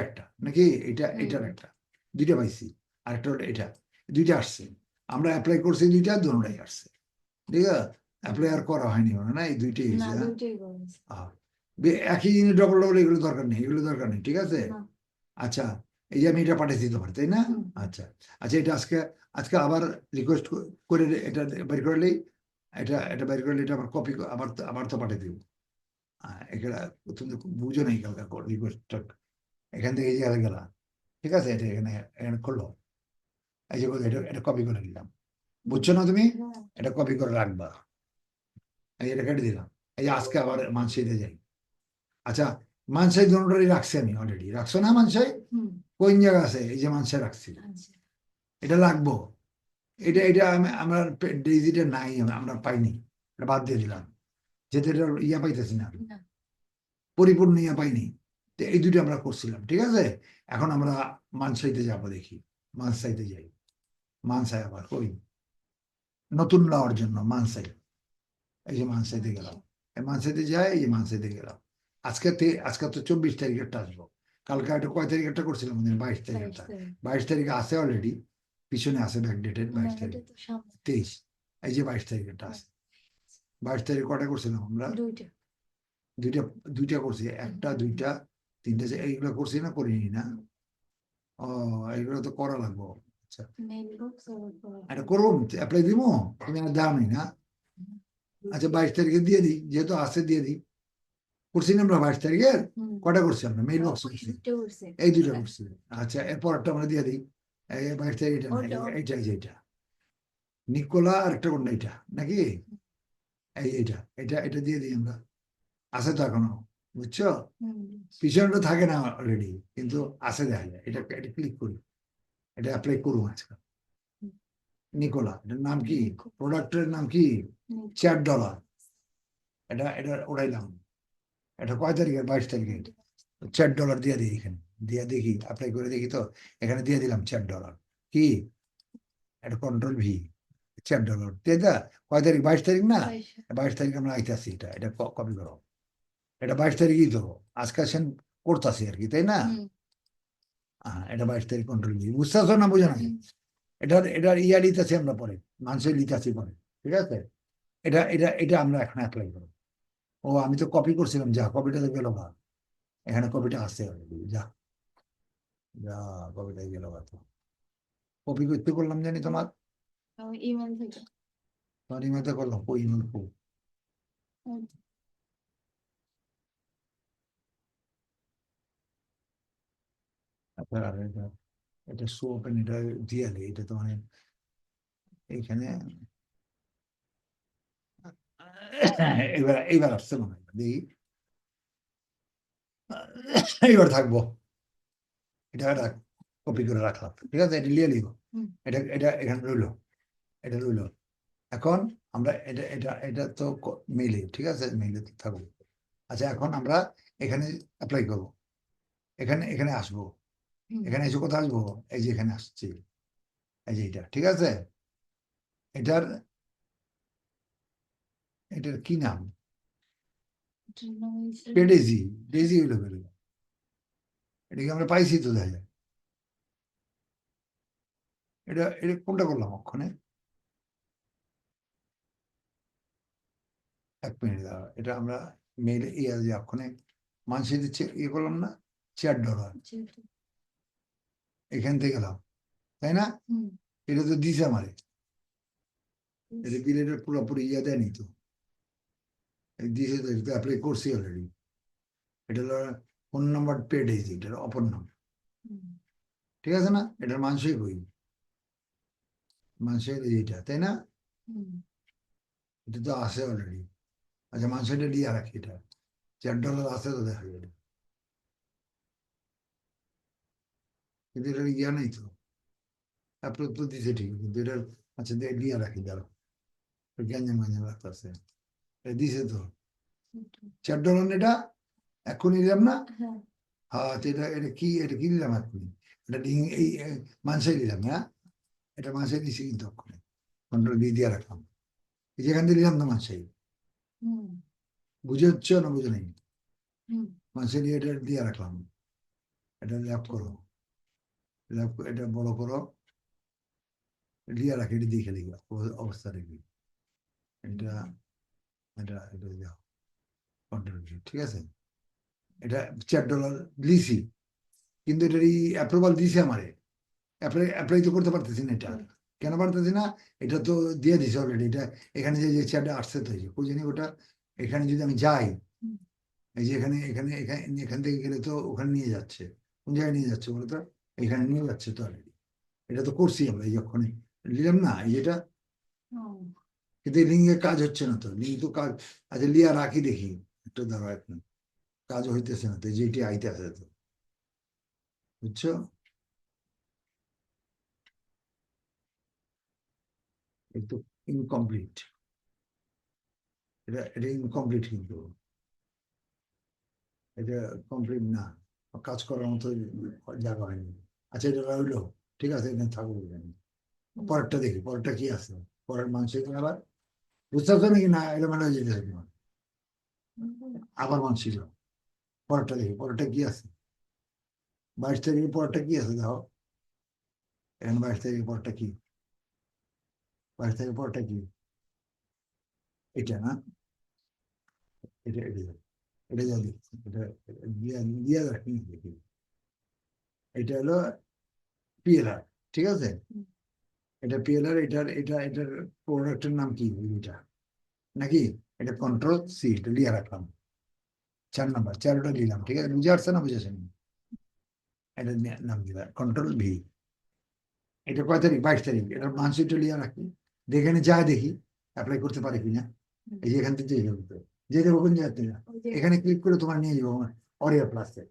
একটা নাকি, এটার একটা, 2টা পাইছি। আর একটা হলো এটা, 2টা আসছে। আমরা অ্যাপ্লাই করছি 2টা, দুটোটাই আসছে, ঠিক আছে? অ্যাপ্লাই আর করা হয়নি মনে হয় না, এই 2টাই না, হয়েছে। দুইটাই করেছি। একই জিনিস ডবল ডবল এগুলো দরকার নেই, ঠিক আছে? না, আচ্ছা, এই যে আমি এটা পাঠিয়েছি তোমার, তাই না? হুম, আচ্ছা আচ্ছা, এটা আজকে আবার রিকোয়েস্ট করে এটা বের করলেই, এটা বের করলে এটা আবার কপি আবার তো পাঠিয়ে দিব। এটা তুমি তো বুঝো নাই কালকে রিকোয়েস্ট, এখান থেকে এই যে গেলা, ঠিক আছে? এটা এখানে করলো, এই যে এটা কপি করে নিলাম, বুঝছো না তুমি? হ্যাঁ, এটা কপি করে রাখবা, এই এটা কেটে দিলাম। এই যে আজকে আবার মানসিতে যাই। আচ্ছা, মানসাই দুটোটাই রাখছি আমি অলরেডি, রাখছো না মানসাই? হুম, কোন জায়গা আছে? এই যে মানসাই রাখছি, আচ্ছা, এটা লাগবো। এটা আমরা ডিজিটে নাই, আমরা পাইনি, এটা বাদ দিয়ে দিলাম, যেহেতু এটা ইয়া পাইতেছি না, না, পরিপূর্ণ ইয়া পাইনি। তো এই 2টা আমরা করছিলাম, ঠিক আছে? এখন আমরা মানসাইতে যাবো, দেখি মানসাইতে যাই। মানসাই আবার কই, নতুন নেওয়ার জন্য মানসাই, এই যে মানসাইতে গেলাম, এই মানসাইতে যাই, এই যে মানসাইতে গেলাম। আজকে তো 24 তারিখেরটা আসবো। কালকে একটা কয় তারিখেরটা করছিলাম? 22 তারিখেরটা। 22 তারিখ। 22 তারিখে আছে অলরেডি, পিছনে আছে ব্যাকডেটেড না, 22 তারিখ, এটা তো সামনে। 23, এই যে 22 তারিখেরটা আছে। 22 তারিখ কটা করছিলাম আমরা? দুইটা। দুইটা দুইটা করছি, একটা, হুম, 2টা, 3টে, এইগুলো করছি না, করিনি না? ও, এইগুলো তো করা লাগবো। আচ্ছা, মেইল বক্স আর পরে। এটা করবো, অ্যাপ্লাই দিব, তুমি আর দাও নি না? আচ্ছা, 22 তারিখে দিয়ে দিই, যেহেতু আছে দিয়ে দিই। করছি না আমরা 22 তারিখের? হুম, কটা করছি আমরা? মেইল বক্স ওই করছি, দুইটা করছে। এই 2টা করছি। আচ্ছা, এরপর একটা আমরা দিয়ে দিই, এই 22 তারিখ, এটা না, ওটা এইটা নিকোলা, আর একটা কোনটা, এটা নাকি? এটা দিয়ে দিই আমরা, আছে তো এখনো, বুঝছো? হুম, পিছনটা থাকে না অলরেডি, কিন্তু আছে, দেখা যায়। এটা ক্লিক করি, এটা অ্যাপ্লাই করবো আজকে। হুম, নিকোলা, এটার নাম কি? নিকো। প্রোডাক্টের নাম কি? নিকো। $4। এটা উড়াইলাম। এটা কয় তারিখের? 22 তারিখে। $4 দিয়ে দিই এখানে, দিয়ে দেখি, অ্যাপ্লাই করে দেখি তো। এখানে দিয়ে দিলাম $4, কি? এটা কন্ট্রোল V, $4 দিয়ে দা। কয় তারিখ? 22 তারিখ না? 22 22 তারিখ আমরা আইতেছি, এটা কপি করো। এটা 22 তারিখই তো, আজকাল সেন করতেছি আর কি, তাই না? হুম, হ্যাঁ, এটা 22 তারিখ কন্ট্রোল V, বুঝতেছো না? বুঝো না? হুম, এটার ইয়া লিতেছি আমরা পরে, মানুষের লিতেছি পরে, ঠিক আছে? এটা আমরা এখন অ্যাপ্লাই করবো। ও, আমি তো কপি করছিলাম, যা কপিটা তো গেল না, এখানে কপিটা আসছে already, যা যা, কপিটা গেল না তো। কপি করতে করলাম জানি তোমার, ইমেল থেকে। তোমার ইমেলতে করলাম, কই ইমেল কো? হুম, আচ্ছা, আর এটা শো ওপেন, এটা দিয়ে দিই, এটা তো মানে এইখানে, এইবার আসছে মনে হয়, দেখি, এইবার থাকবো, এটা কপি করে রাখলাম, ঠিক আছে? এটা লিয়ে নিব, হুম, এটা এখানে রইলো, এটা রইলো। এখন আমরা এটা তো মেইলে, ঠিক আছে? মেইলে থাকবো। আচ্ছা, এখন আমরা এখানে অ্যাপ্লাই করবো, এখানে আসবো, হুম, এখানে এসে কোথায় আসবো? এই যে এখানে আসছি, এই যে এটা, ঠিক আছে? এটার এটার কি নাম? এটার নাম হয়েছে। ডেজি হইলো বেরোলো। এটাকে আমরা পাইছি তো, দেখা যায়। এটা কোনটা করলাম অক্ষণে? 1 মিনিট দাঁড়াও, এটা আমরা মেইলে যে অক্ষণে মানসিতে ইয়ে করলাম না, $4 এখান থেকে গেলাম, তাই না? হুম এটা তো দিছে আমারে, এটা বিলের পুরোপুরি ইয়ে দেয়নি তো, এই দিছে তো, এটা অ্যাপ্লাই করছি অলরেডি। এটা হলো ফোন নাম্বার পেড হয়েছে, এটার অপর নাম, হুম ঠিক আছে না? এটার মানুষই বই, মানুষের এইটা, তাই না? হুম এটা তো আছে অলরেডি। আচ্ছা, মানুষের এটা দিয়ে রাখি, এটা $4 আছে তো, দেখা যাবে। কিন্তু এটার ইয়া নেই তো, অ্যাপ্রুভ তো দিছে ঠিক, কিন্তু এটার আচ্ছা দিয়ে রাখি, দাঁড়ো, গ্যাঞ্জাম গ্যাঞ্জাম রাখতেছে, দিছে তো $4 না এটা, এক্ষুনি দিলাম না? হ্যাঁ হ্যাঁ, তো এটা কি দিলাম এক্ষুনি, এটা এই মানুষের দিলাম, হ্যাঁ, এটা মানুষের দিছি কিন্তু এক্ষুনি, কন্ট্রোল দিয়ে রাখলাম, এই যেখান থেকে দিলাম না মানুষের, হুম বুঝে হচ্ছে না বুঝে নেই, হুম মানুষের এটা দিয়ে রাখলাম, এটা ল্যাপ করো, এটা বড় করো, দিয়ে রাখি, এটা দেখে দেখি অবস্থা দেখি, এটা এটা এটা দাও, কন্ট্রোল, ঠিক আছে? এটা $4 দিছি, কিন্তু এটার অ্যাপ্রুভাল দিছে আমারে, অ্যাপ্লাই তো করতে পারতেছি না, এটা কেন পারতেছি না? এটা তো দিয়ে দিছে অলরেডি, এটা এখানে যে চেয়ারটা আসছে তো, ওই জন্য ওটা, এখানে যদি আমি যাই, হুম এই যে এখানে এখানে এখানে এখান থেকে গেলে তো ওখানে নিয়ে যাচ্ছে, কোন জায়গায় নিয়ে যাচ্ছে বলতো? এখানে নিয়ে যাচ্ছে তো অলরেডি, এটা তো করছি আমরা, এই যখন নিলাম না এই যেটা, ও কিন্তু এই লিঙ্কে কাজ হচ্ছে না তো, লিঙ্ক তো কাজ, আচ্ছা লিয়া রাখি দেখি, একটু দাঁড়া এখন, কাজ হইতেছে না তো, যেটি আইতে আছে তো, বুঝছো? একটু ইনকমপ্লিট, এটা ইনকমপ্লিট, কিন্তু এটা কমপ্লিট না, কাজ করার মতো জায়গা হয়নি। আচ্ছা, এটা রইলো, ঠিক আছে, এখানে থাকবো এখানে। পরেরটা দেখি, পরেরটা কি আছে, পরের মানুষ আবার বুঝতে পারছো নাকি না, এলোমেলো হয়ে যেতেছে তোমার, আবার মানুষ ছিল, পরেরটা দেখি, পরেরটা কি আছে, 22 তারিখের পরেরটা কি আছে দেখো, এখানে 22 তারিখের পরেরটা কি, 22 তারিখের পরেরটা কি, এটা না, এটা এটা এটা যা দেখছি, এটা দিয়ে দিয়ে রাখি দেখি, এটা হলো পিএলআর, ঠিক আছে? এটা পিএলআর, এটার প্রোডাক্টের নাম কি এটা, নাকি এটা কন্ট্রোল সি, এটা লিয়ে রাখলাম, 4 নাম্বার, 4টা দিলাম, ঠিক আছে? বুঝে আসছে না, বুঝেছেন? এটা নাম দিলাম কন্ট্রোল ভি, এটা কয় তারিখ, 22 তারিখ, এটা মানসিকটা লিয়ে রাখি, যেখানে যা দেখি অ্যাপ্লাই করতে পারে কিনা, এই যে এখান থেকে যে দেবো কোন জায়গা থেকে, এখানে ক্লিক করে তোমার নিয়ে যাবো আমার অরিয়া প্লাসে,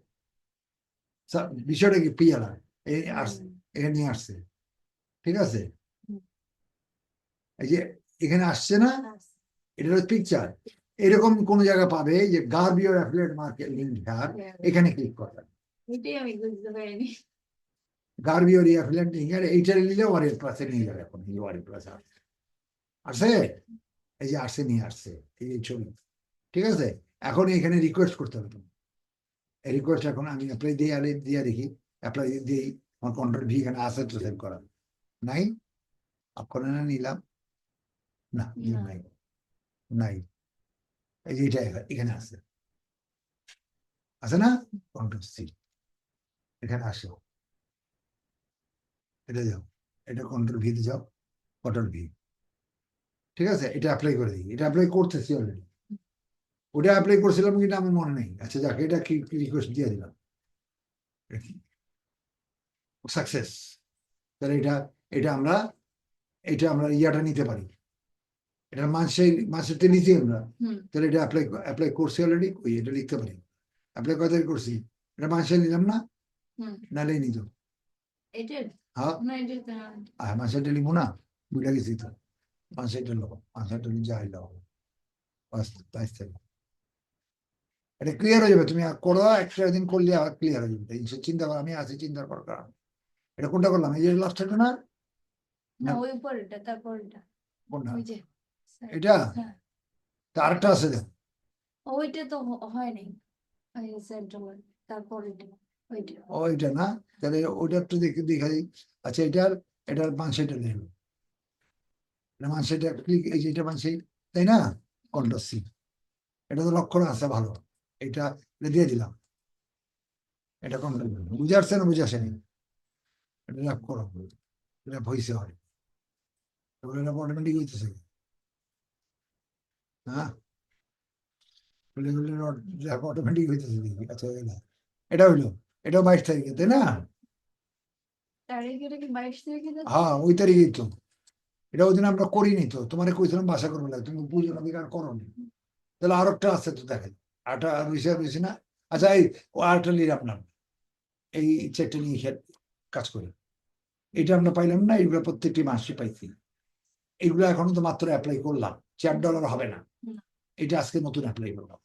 বিষয়টা কি পিএলআর, এই আসছে, এখানে নিয়ে আসছে, ঠিক আছে? এই যে এখানে আসছে না, এটা হলো পিকচার, এরকম কোন জায়গা পাবে যে গার্বিওর অ্যাফিলিয়েট মার্কেট লিঙ্ক হ্যার, এখানে ক্লিক করবেন, এটাই আমি বুঝতে পারিনি গার্বিওর অ্যাফিলিয়েট লিঙ্ক আর এইটার নিলে ওয়ারিয়ার প্লাসে নিয়ে যাবে, এখন এই ওয়ারিয়ার প্লাস আসছে, এই যে আসছে, নিয়ে আসছে, এই যে ছবি, ঠিক আছে? এখন এখানে রিকোয়েস্ট করতে হবে তুমি, এই রিকোয়েস্ট এখন আমি অ্যাপ্লাই দিয়ে দেখি, অ্যাপ্লাই দিই, আমার কন্ট্রোল ভি এখানে আছে তো সেভ করা নাই, অক্ষর না নিলাম না, নাই নাই, এই যে এটা এখানে আছে, আছে না, কন্ট্রোল সি, এখানে আসো, এটা যাও, এটা কন্ট্রোল ভিতে যাও, কন্ট্রোল ভি, ঠিক আছে? এটা অ্যাপ্লাই করে দিই, এটা অ্যাপ্লাই করতেছি অলরেডি, ওটা অ্যাপ্লাই করছিলাম কিন্তু আমার মনে নেই, আচ্ছা যাক, এটা কি রিকোয়েস্ট দিয়ে দিলাম, সাকসেস, তাহলে এটা আমরা ইয়াটা নিতে পারি, এটা মাসের তে নিচ্ছি আমরা, তাহলে এটা অ্যাপ্লাই করছি অলরেডি, ওই এটা লিখতে পারি, অ্যাপ্লাই কত তারিখ করছি, এটা মাসে নিলাম না, নালে নিত, এটার হ্যাঁ, না এটা আর মাসেরটা লিখবো না, বুঝে গেছি তো, মাসেরটা লোক, মাসেরটা যাই লোক, 22 তারিখ, এটা ক্লিয়ার হয়ে যাবে, তুমি করো, একটা দিন করলে আবার ক্লিয়ার হয়ে যাবে, চিন্তা করো, আমি আছি, চিন্তা করার কারণ, এটা কোনটা করলাম, এই যে লাস্টটা না, না ওই উপরেরটা তারপরেরটা কোনটা, ওই যে এটা হ্যাঁ আরেকটা আছে দেখ, ওইটা তো হয় নাই ওই সেন্ট্রাল তারপরেরটা ওইটা ওইটা না, তাহলে ওইটা একটু দেখে দেখা দিই, আচ্ছা এটার মানসিটা দেখো, এটা মানসিটা ক্লিক, এই যে এটা মানসি, তাই না, কন্ট্রোল সি, এটা তো লক্ষণ আছে ভালো, এটা দিয়ে দিলাম, এটা কম বুঝে আসছে না, বুঝে আসেনি? এটা র্যাপ করো, র্যাপ হয়েছে হয়, এবার এটা অটোমেটিক হইতেছে। হ্যাঁ, অটোমেটিক হইতেছে দেখি। আচ্ছা এটা হইলো, এটাও 22 তারিখে, তাই না? তারিখটা কি 22 তারিখে যাচ্ছে? হ্যাঁ ওই তারিখেই তো। এটা ওই দিন আমরা করিনি তো, তোমার কইছিলাম বাসা করবো লাগে, তুমি পুজো নদী আর করোনি। তাহলে আরো একটা আছে তো, দেখেন আরটা বিষয় বেশি না। আচ্ছা এই আরটা নিয়ে আপনার এই চেকটা নিয়ে কাজ করি। এটা আমরা পাইলাম না, এইগুলো প্রত্যেকটি মাসে পাইছি। এইগুলো এখনো তো মাত্র অ্যাপ্লাই করলাম, $4 হবে না। এটা আজকে নতুন অ্যাপ্লাই করলাম,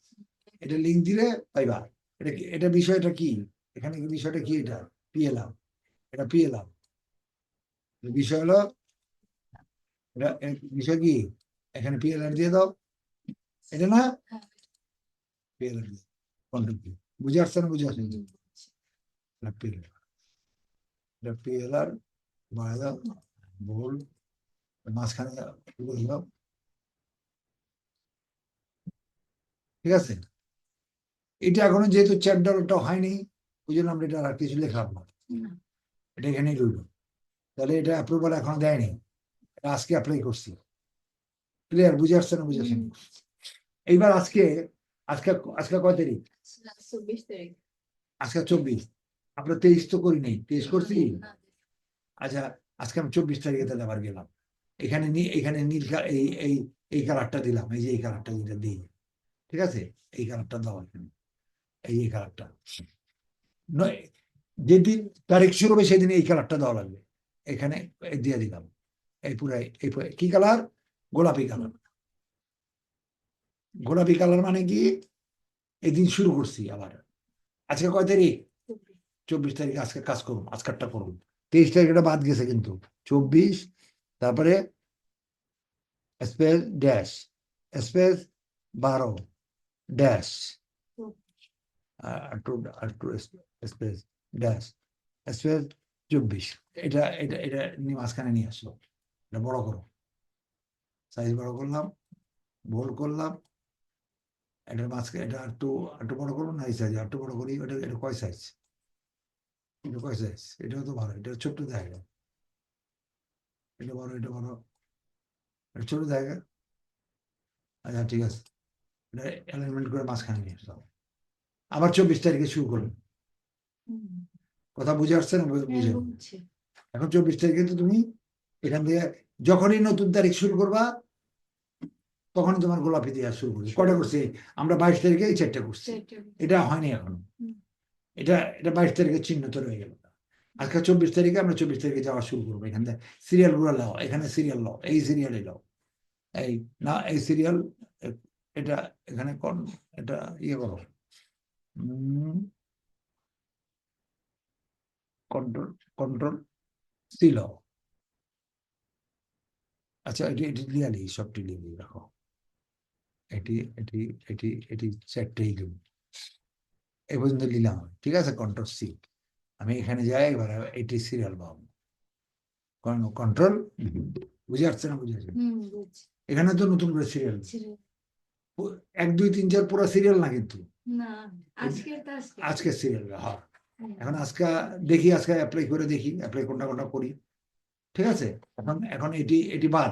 এটা লিঙ্ক দিলে পাইবা। এটা কি, এটা বিষয়টা কি, এখানে বিষয়টা কি, এটা পিএলআর, এটা পিএলআর বিষয় হলো, এটা বিষয় কি, এখানে পিএলআর দিয়ে দাও, এটা না পিএলআর দিয়ে কন্ট্যাক্ট, বুঝে আসছে না, বুঝে আসছে এটা পিএলআর বাড়ায় দাও, ভুল মাঝখানে দাও, ঠিক আছে। এটা এখনো যেহেতু $4টা হয়নি, ওই জন্য আমরা এটা আর কিছু লেখলাম না, এটা এখানেই রইল। তাহলে এটা অ্যাপ্রুভাল এখনো দেয়নি, এটা আজকে অ্যাপ্লাই করছি। ক্লিয়ার, বুঝে আসছে না, বুঝে আসেনি? এইবার আজকে আজকে আজকে কয় তারিখ? 24 তারিখ। আজকে 24, আমরা 23 তো করি নাই, 23 করছি। আচ্ছা আজকে আমি 24 তারিখে তাহলে আবার গেলাম, এখানে এখানে নীল এই এই এই কালারটা দিলাম, এই যে এই কালারটা যেটা দিই, ঠিক আছে, এই কালারটা দাও এখানে, এই কালারটা নয়, যেদিন তারিখ শুরু হবে সেদিন এই কালারটা দেওয়া লাগবে, এখানে দিয়ে দিলাম। এই পুরাই এই কি কালার? গোলাপি কালার। গোলাপি কালার মানে কি, এই দিন শুরু করছি আবার। আজকে কয় তারিখ? 24 তারিখ। আজকে কাজ করুন, আজকেরটা করুন। 23 তারিখটা বাদ গেছে কিন্তু, 24, তারপরে space dash, space 12 dash, space dash, space 24। এটা এটা এটা মাঝখানে নিয়ে আসলো, এটা বড় করো, সাইজ বড় করলাম, বোল্ড করলাম, এটার মাঝখানে এটা একটু একটু বড় করবো না, এই সাইজ একটু বড় করি। এটা এটা কয় সাইজ, এটা কয় সাইজ? এটাও তো ভালো, এটা ছোট্ট জায়গা, এটা বড়, এটা বড়, এটা ছোট জায়গা। আচ্ছা ঠিক আছে, এটা অ্যালাইনমেন্ট করে মাঝখানে নিয়ে আসলাম। আবার 24 তারিখে শুরু করুন। কথা বুঝে আসছে না? বুঝে, এখন 24 তারিখে তো তুমি এখান থেকে যখনই নতুন তারিখ শুরু করবা, তখনই তোমার গোলাপি দেওয়া শুরু করবে। কটা করছি আমরা? 22 তারিখে এই 4টা করছি, এটা হয়নি এখনো। এটা এটা 22 তারিখের চিহ্ন তো রয়ে গেল। আজকে 24 তারিখে, আমরা 24 তারিখে যাওয়া শুরু করবো। এখান থেকে সিরিয়াল গুলো লাও, এখানে সিরিয়াল লাও, এই সিরিয়ালে লাও, এই না এই সিরিয়াল, এটা এখানে এটা ইয়ে করো, কন্ট্রোল কন্ট্রোল সি লাও। আচ্ছা এটি এটি লিয়ালি, সবটি লিয়ালি রাখো, এটি এটি এটি এটি 4টেই দেব, এই পর্যন্ত নিলাম, ঠিক আছে। কন্ট্রোল সি, আমি এখানে যাই, এবার এটি সিরিয়াল পাবো, কন্ট্রোল, বুঝে আসছে না, বুঝে আসছে? এখানে তো নতুন করে সিরিয়াল, 1 2 3 4 পুরো সিরিয়াল না কিন্তু, আজকে সিরিয়াল। হ্যাঁ, এখন আজকে দেখি, আজকে অ্যাপ্লাই করে দেখি, অ্যাপ্লাই কোনটা কোনটা করি, ঠিক আছে। এখন এখন এটি এটি বাদ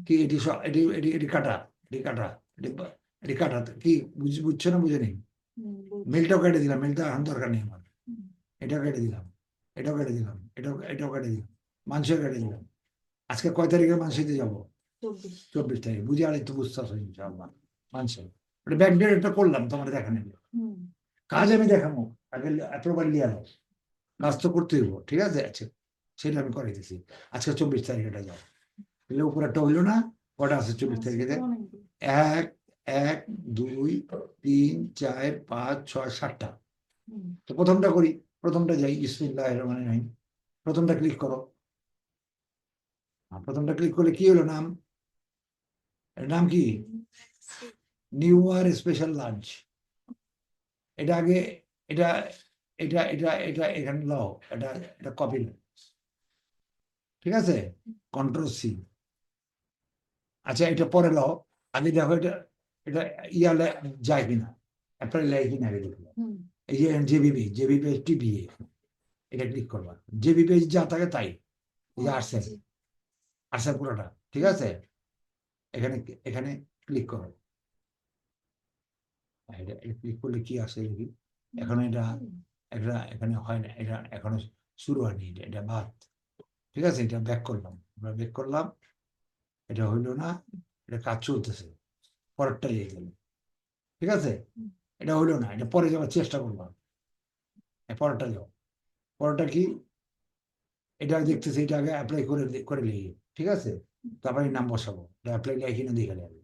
কি, এটি এটি এটি এটি কাটা, এটি কাটা, এটি কাটা কি, বুঝছো না, বুঝে নেই? মেলটাও কেটে দিলাম, মেলটা এখন দরকার নেই আমার, এটাও কেটে দিলাম, এটাও কেটে দিলাম, এটাও কেটে দিলাম, মানুষের কেটে দিলাম। আজকে কয় তারিখে মানুষেতে যাবো? 24 তারিখ। বুঝে আর একটু বুঝতে পারছো ইনশাআল্লাহ। মানুষের ওটা ব্যাকডেট একটা করলাম, তোমার দেখা নেই, কাজ আমি দেখাবো, আগে অ্যাপ্রুভাল নিয়ে আলো, কাজ তো করতে হইব, ঠিক আছে। আচ্ছা সেটা আমি করে দিচ্ছি। আজকে 24 তারিখ এটা যাও, তাহলে উপরে একটা হইলো না, কটা আছে 24 তারিখে? 1 1 2 3 4 5 6 7টা। তো প্রথমটা করি, প্রথমটা যাই, বিসমিল্লাহির রহমানির রহিম, প্রথমটা ক্লিক করো। প্রথমটা ক্লিক করলে কি হলো, নাম, এর নাম কি? নিউ আর স্পেশাল লাঞ্চ। এটা আগে, এটা এটা এটা এটা এখানে লাও, এটা এটা কপি, ঠিক আছে। Control C. আচ্ছা এটা পরে লাও, আগে দেখো এটা এটা ইয়ালে যায় কিনা, অ্যাপ্লাই লাইকিং আগে দেখবো। হুম এই যে জেবিপি, জেবিপি টিবিএ, এটা ক্লিক করবা। জেবিপি যা থাকে তাই, এই যে আসছে, জি। আসছে পুরোটা, ঠিক আছে। এখানে এখানে ক্লিক করো, এটা ক্লিক করলে কি আসে দেখি। এখন এটা এটা এখানে হয় না, এটা এখনো শুরু হয়নি, এটা বাদ, ঠিক আছে। এটা ব্যাক করলাম, আমরা ব্যাক করলাম, এটা হইলো না, এটা কাজ চলতেছে, পরেরটা ইয়ে গেল, ঠিক আছে। এটা হইলো না, এটা পরে যাওয়ার চেষ্টা করলাম, পরেরটা যাও। পরেরটা কি, এটা দেখতেছে, এটা আগে অ্যাপ্লাই করে করে লিখি, ঠিক আছে। তারপরে নাম বসাবো, এটা অ্যাপ্লাই লিখি না দেখে যাবে,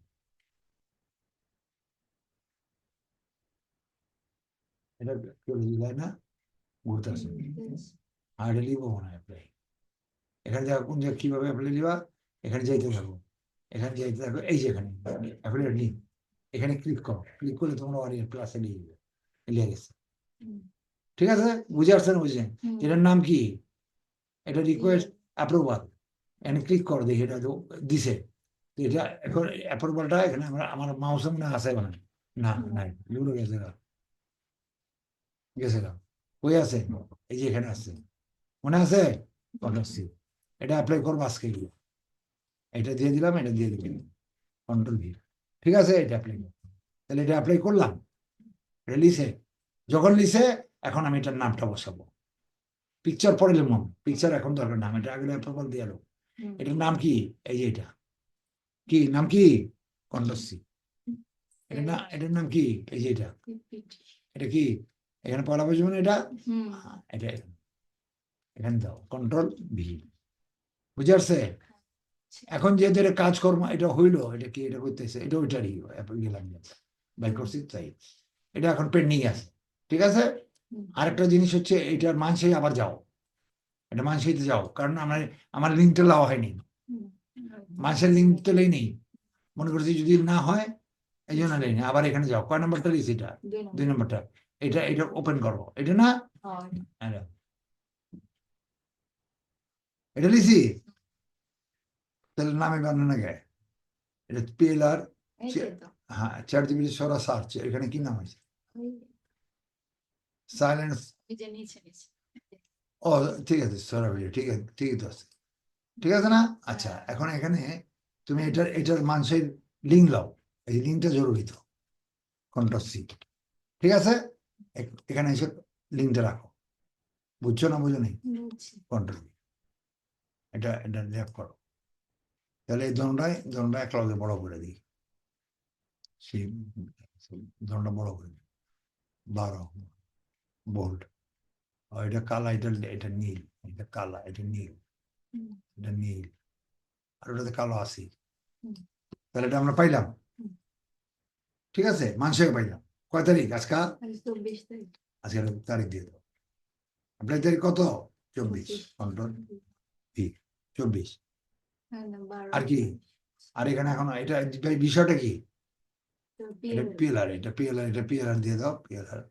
এটা চলে যায় না, ঘুরতে আসে। আর এটা লিখবো মনে হয় অ্যাপ্লাই, এখানে দেখো কোন জায়গায় কিভাবে অ্যাপ্লাই লিখবা, এখানে যাইতে থাকো, এখানে যাইতে থাকো, এই যে এখানে অ্যাপ্লাই লিঙ্ক, এখানে ক্লিক করো, ক্লিক করলে তোমরা ওয়ারিয়ার প্লাসে নিয়ে যাবে, লিখে গেছে, ঠিক আছে। বুঝে আসছেন, বুঝছেন এটার নাম কি, এটা রিকোয়েস্ট অ্যাপ্রুভাল, এখানে ক্লিক করো, দেখি এটা তো দিছে। তো এটা এখন অ্যাপ্রুভালটা এখানে আমার মাউসে মনে আছে, মানে না নাই, লুড়ে গেছে গা, গেছে গা, কই আছে, এই যে এখানে আছে, মনে আছে, পাঠাচ্ছি। এটা অ্যাপ্লাই করবো আজকে গিয়ে, এটা দিয়ে দিলাম, এটা দিয়ে দিলাম, কন্ট্রোল ভি, ঠিক আছে। এটা অ্যাপ্লাই, তাহলে এটা অ্যাপ্লাই করলাম, এটা লিসে, যখন লিসে, এখন আমি এটার নামটা বসাবো। পিকচার পরে লিখলাম, পিকচার এখন দরকার নাম, এটা আগে অ্যাপ্রুভাল দিয়ে এলো। এটার নাম কি, এই যে এটা কি নাম কি, কন্ট্রোল সি, এটা না, এটার নাম কি, এই যে এটা, এটা কি, এখানে পড়া বুঝবে না, এটা এটা এখানে দাও কন্ট্রোল ভি, বুঝে আসছে। এখন যেহেতু এটা কাজকর্ম, এটা হইলো, এটা কি, এটা করতেছে, এটা ওইটারই গেলাম বাই করছি, তাই এটা এখন পেন্ডিং আছে, ঠিক আছে। আরেকটা জিনিস হচ্ছে, এটার মানসেই আবার যাও, এটা মানসেইতে যাও, কারণ আমার লিঙ্কটা লাওয়া হয়নি, মানসের লিঙ্ক তো লেই নেই, মনে করছি যদি না হয় এই জন্য লেই নেই। আবার এখানে যাও, কয় নাম্বারটা লিখছি, এটা 2 নম্বরটা, এটা এটা ওপেন করো, এটা না, এটা লিখছি, তাহলে নামে বানানো গে, এটা পিএলআর, হ্যাঁ, চ্যাট জিপিটি সরা সার্চ, এখানে কি নাম আছে, সাইলেন্স, ও ঠিক আছে, সরা ভিডিও, ঠিক আছে, ঠিকই তো আছে, ঠিক আছে না। আচ্ছা, এখন এখানে তুমি এটার মানুষের লিঙ্ক লাও, এই লিঙ্কটা জরুরি তো, কন্ট্রোল সি, ঠিক আছে। এখানে এসে লিঙ্কটা রাখো, বুঝছো না, বুঝো নেই, কন্ট্রোল, এটা এটা লেফট করো, তাহলে এই দোনটা এক লগে বড় করে দিই, সেই দোনটা বড় করে দিই, 12 বোল্ড, এটা কালা, এটা নীল, এটা কালা, এটা নীল, এটা নীল, আর ওটাতে কালো আসি, তাহলে এটা আমরা পাইলাম, ঠিক আছে। মানুষকে পাইলাম, কয় তারিখ আজকে, আজকে তারিখ দিয়ে দাও, আপনার তারিখ কত, 24, কন্ট্রোল ভি, 24, আর কি, আর এখানে এখন এটা বিষয়টা কি, এটা পিএলআর, এটা পিএলআর, এটা পিএলআর দিয়ে দাও, পিএলআর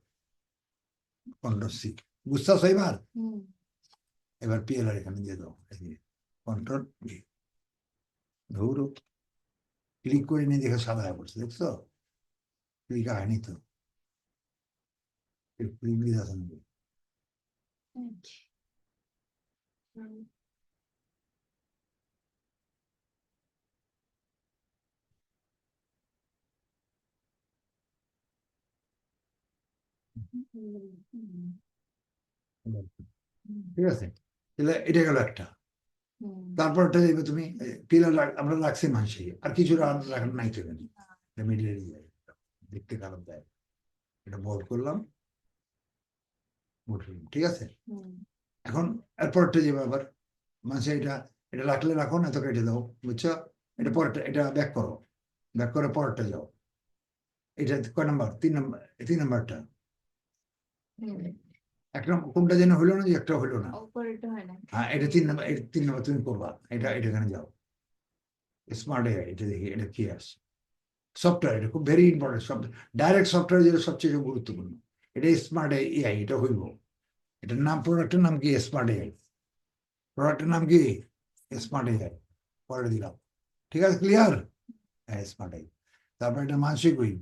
কন্ট্রোল সি, বুঝতেছ এবার, এবার পিএলআর এখানে দিয়ে দাও, কন্ট্রোল ভি, ধরো ক্লিক করে নিয়ে দেখে সাদা হয়ে পড়ছে, দেখছো, ক্লিক হয়নি তো, ক্লিক দিয়ে আসেন, ঠিক আছে। তাহলে এটা গেল একটা, তারপরটা দেখবে তুমি পিলার আমরা রাখছি মানসি, আর কিছু রাখার নাই তো এখানে, মিডিয়ারি দেখতে খারাপ দেয়, এটা বল করলাম, উঠলাম, ঠিক আছে। এখন এরপরটা যাবে আবার মানসি, এটা এটা রাখলে রাখো, না তো কেটে দাও, বুঝছো। এটা পরেরটা, এটা ব্যাক করো, ব্যাক করে পরেরটা যাও, এটা কয় নাম্বার, 3 নাম্বার, 3 নাম্বারটা, একটা কোনটা যেন হইলো না, যে একটা হইলো না, হ্যাঁ, এটা 3 নাম্বার, এটা 3 নাম্বার তুমি করবা, এটা এটা এখানে যাও, স্মার্ট এআই, এটা দেখি এটা কি আসছে, সফটওয়্যার, এটা খুব ভেরি ইম্পর্টেন্ট, ডাইরেক্ট সফটওয়্যার যেটা সবচেয়ে গুরুত্বপূর্ণ, এটা স্মার্ট এআই, এটা হইব, এটার নাম, প্রোডাক্টের নাম কি, স্মার্ট এআই, প্রোডাক্টের নাম কি, স্মার্ট এআই, পরে দিলাম, ঠিক আছে, ক্লিয়ার, হ্যাঁ, স্মার্ট এআই। তারপর এটা মানসিক হই,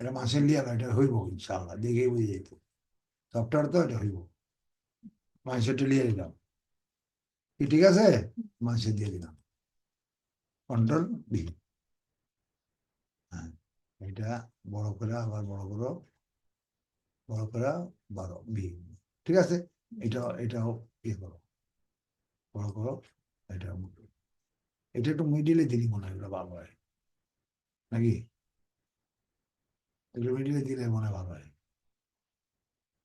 এটা মাসের লিয়া না, এটা হইব ইনশাআল্লাহ, দেখেই বুঝে যেত সফটওয়্যার তো এটা হইব। মাসেরটা লিয়ে দিলাম, কি ঠিক আছে, মাসে দিয়ে দিলাম কন্ট্রোল বি। হ্যাঁ, এটা বড় করে আবার বড় করো, বড় করে 12 বি, ঠিক আছে। এটাও ইয়ে করো, বড় করো, এটা এটা একটু মিডিলে দিলি মনে হয় ভালো হয় নাকি, এগুলো মিডিলে দিলে মনে হয় ভালো হয়,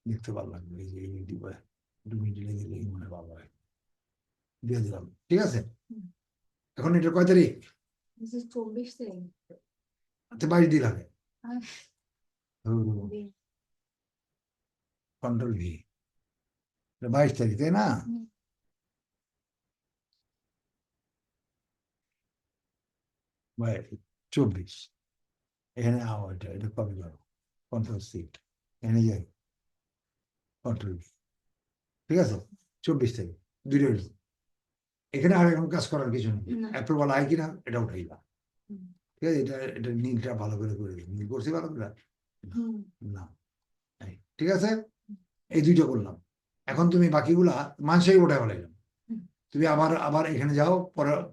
দেখতে ভালো লাগবে, এই যে এই দিবে একটু মিডিলে দিলে মনে হয় ভালো হয়, দিয়ে দিলাম, ঠিক আছে। এখন এটা কয় তারিখ? 24 তারিখ। আচ্ছা 22 দিন লাগে, আর কন্ট্রোল ভি, 22 তারিখ তাই না? হুম। 24, এখানে এটা কপি করো, কন্ট্রোল সি, এখানে যাই কন্ট্রোল ভি, ঠিক আছে। 24 তারিখ দুটো হইল। এখানে আর এখন কাজ করার কিছু নেই, না। অ্যাপ্রুভাল আয় কিনা এটা উঠাইবা, হুম। ঠিক আছে। এটা নীলটা ভালো করে দিই, নীল করছি ভালো করে হুম। না, এই, ঠিক আছে। এই দুইটা করলাম, এখন তুমি বাকিগুলা মানুষই ওঠা ফেলাইলাম, হুম। তুমি আবার আবার এখানে যাও,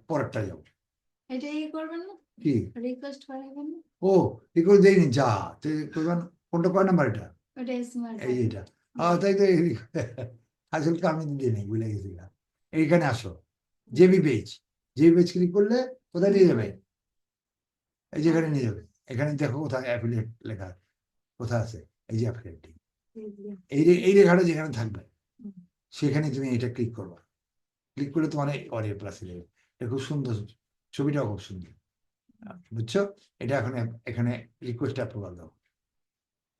পরেরটা যাও, এটা ই করবেন না, কি রিকোয়েস্ট করাবেন না, ও রিকোয়েস্ট দেয়নি, যা তুই করবেন। কোনটা কয় নাম্বার এটা? ওটা স্মার্ট এই এটা, তাই তো আসলে তো আমি দিয়ে নেই, ভুলে গেছি। এইখানে আসো, JB page, JB page click করলে কোথায় নিয়ে যাবে? এই যে এখানে নিয়ে যাবে, এখানে দেখো কোথায় অ্যাফিলিয়েট লেখা আছে, কোথায় আছে, এই যে অ্যাফিলিয়েট, এই রেখাটা যেখানে থাকবে সেখানে তুমি এটা ক্লিক করবা, ক্লিক করলে তোমার অরিয়া প্লাস যাবে। এটা খুব সুন্দর, ছবিটাও খুব সুন্দর, বুঝছো। এটা এখন এখানে রিকোয়েস্ট অ্যাপ্রুভাল দাও,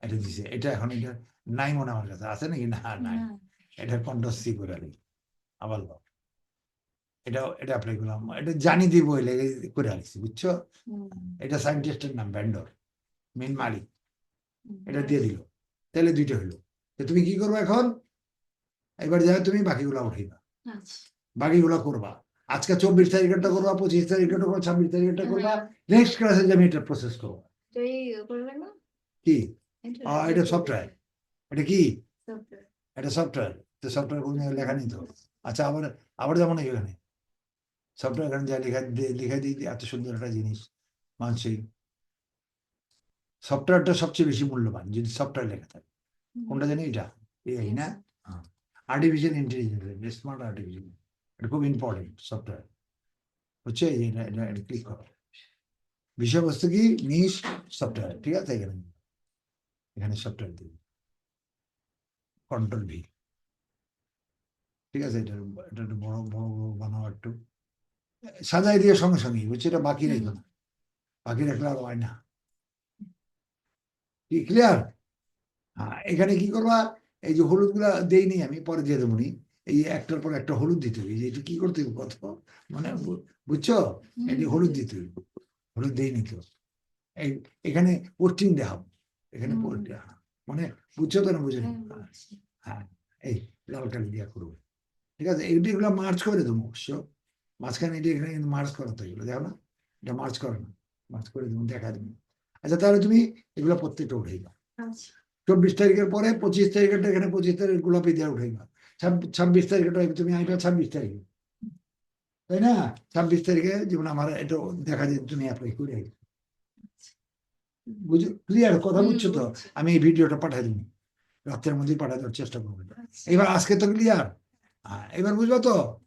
এটা দিছে, এটা এখন এটা নাই মনে আমার কাছে আছে নাকি, না নাই, এটা কন্ট্রোল সি করে আলি, আবার দাও, এটা অ্যাপ্লাই করলাম, এটা জানি দিব করে আলিছি, বুঝছো। এটা সাইন্টিস্টের নাম ভেন্ডর, মেন মালিক, এটা দিয়ে দিল, তাহলে দুইটা হইলো। তুমি কি করবে এখন? এবার যাই তুমি বাকিগুলো উঠাইবা, বাকিগুলো করবা, আজকে 24 তারিখেরটা করবা, 25 তারিখেরটা করবা, 26 তারিখেরটা করবা, নেক্সট ক্লাসে আমি এটা প্রসেস করবো। কি এটা সফটওয়্যার, এটা কি এটা সফটওয়্যার, তো সফটওয়্যার কোনো জায়গায় লেখা নেই তো। আচ্ছা আবার আবার যেমন এখানে সফটওয়্যার, এখানে যা লেখা দিই, এত সুন্দর একটা জিনিস, মানসিক সফটওয়্যারটা সবচেয়ে বেশি মূল্যবান যদি সফটওয়্যার লেখা থাকে। কোনটা জানি, এটা এই না, আর্টিফিশিয়াল ইন্টেলিজেন্স, স্মার্ট আর্টিফিশিয়াল, এটা খুব ইম্পর্টেন্ট সফটওয়্যার, হচ্ছে এই যে এটা ক্লিক করো, বিষয়বস্তু কি নিশ সফটওয়্যার, ঠিক আছে। এখানে সফটওয়্যার দিই, কন্ট্রোল ভি, ঠিক আছে। এটা একটু বড় বড় বানাও, একটু সাজাই দিয়ে সঙ্গে সঙ্গে, বুঝছি, এটা বাকি রেখো না, বাকি রাখলে আর হয় না, কি ক্লিয়ার? হ্যাঁ, এখানে কি করবা, এই যে হলুদ গুলা দেইনি আমি, পরে দিয়ে দেবো নি, এই একটার পর একটা হলুদ দিতে হবে, এটা কি করতে হবে কত, মানে বুঝছো, এটি হলুদ দিতে হবে, হলুদ দেইনি তো, এই এখানে পোস্টিং দেখাবো, এখানে মানে বুঝছো তো না, বুঝে নি? হ্যাঁ, এই লাল কালি দিয়া করবো, ঠিক আছে। এগুলো মার্চ করে দেবো অবশ্য, মাঝখানে এটি এখানে কিন্তু মার্চ করা তো, এগুলো দেখো না, এটা মার্চ করে না, মার্চ করে দেবো, দেখা দেবো। আচ্ছা তাহলে তুমি এগুলো প্রত্যেকটা উঠাইবা, 24 তারিখের পরে 25 তারিখেরটা এখানে 25 তারিখ গোলাপি দিয়ে উঠাইবা, 26 তারিখেটা তুমি আইবা 26 তারিখে, তাই না? 26 তারিখে যেমন আমার এটা দেখা যায় তুমি অ্যাপ্লাই করে আইবা, বুঝো, ক্লিয়ার কথা, বুঝছো তো? আমি এই ভিডিওটা পাঠাই দেবো, রাতের মধ্যেই পাঠাই দেওয়ার চেষ্টা করবো। এবার আজকে তো ক্লিয়ার, এবার বুঝলো তো?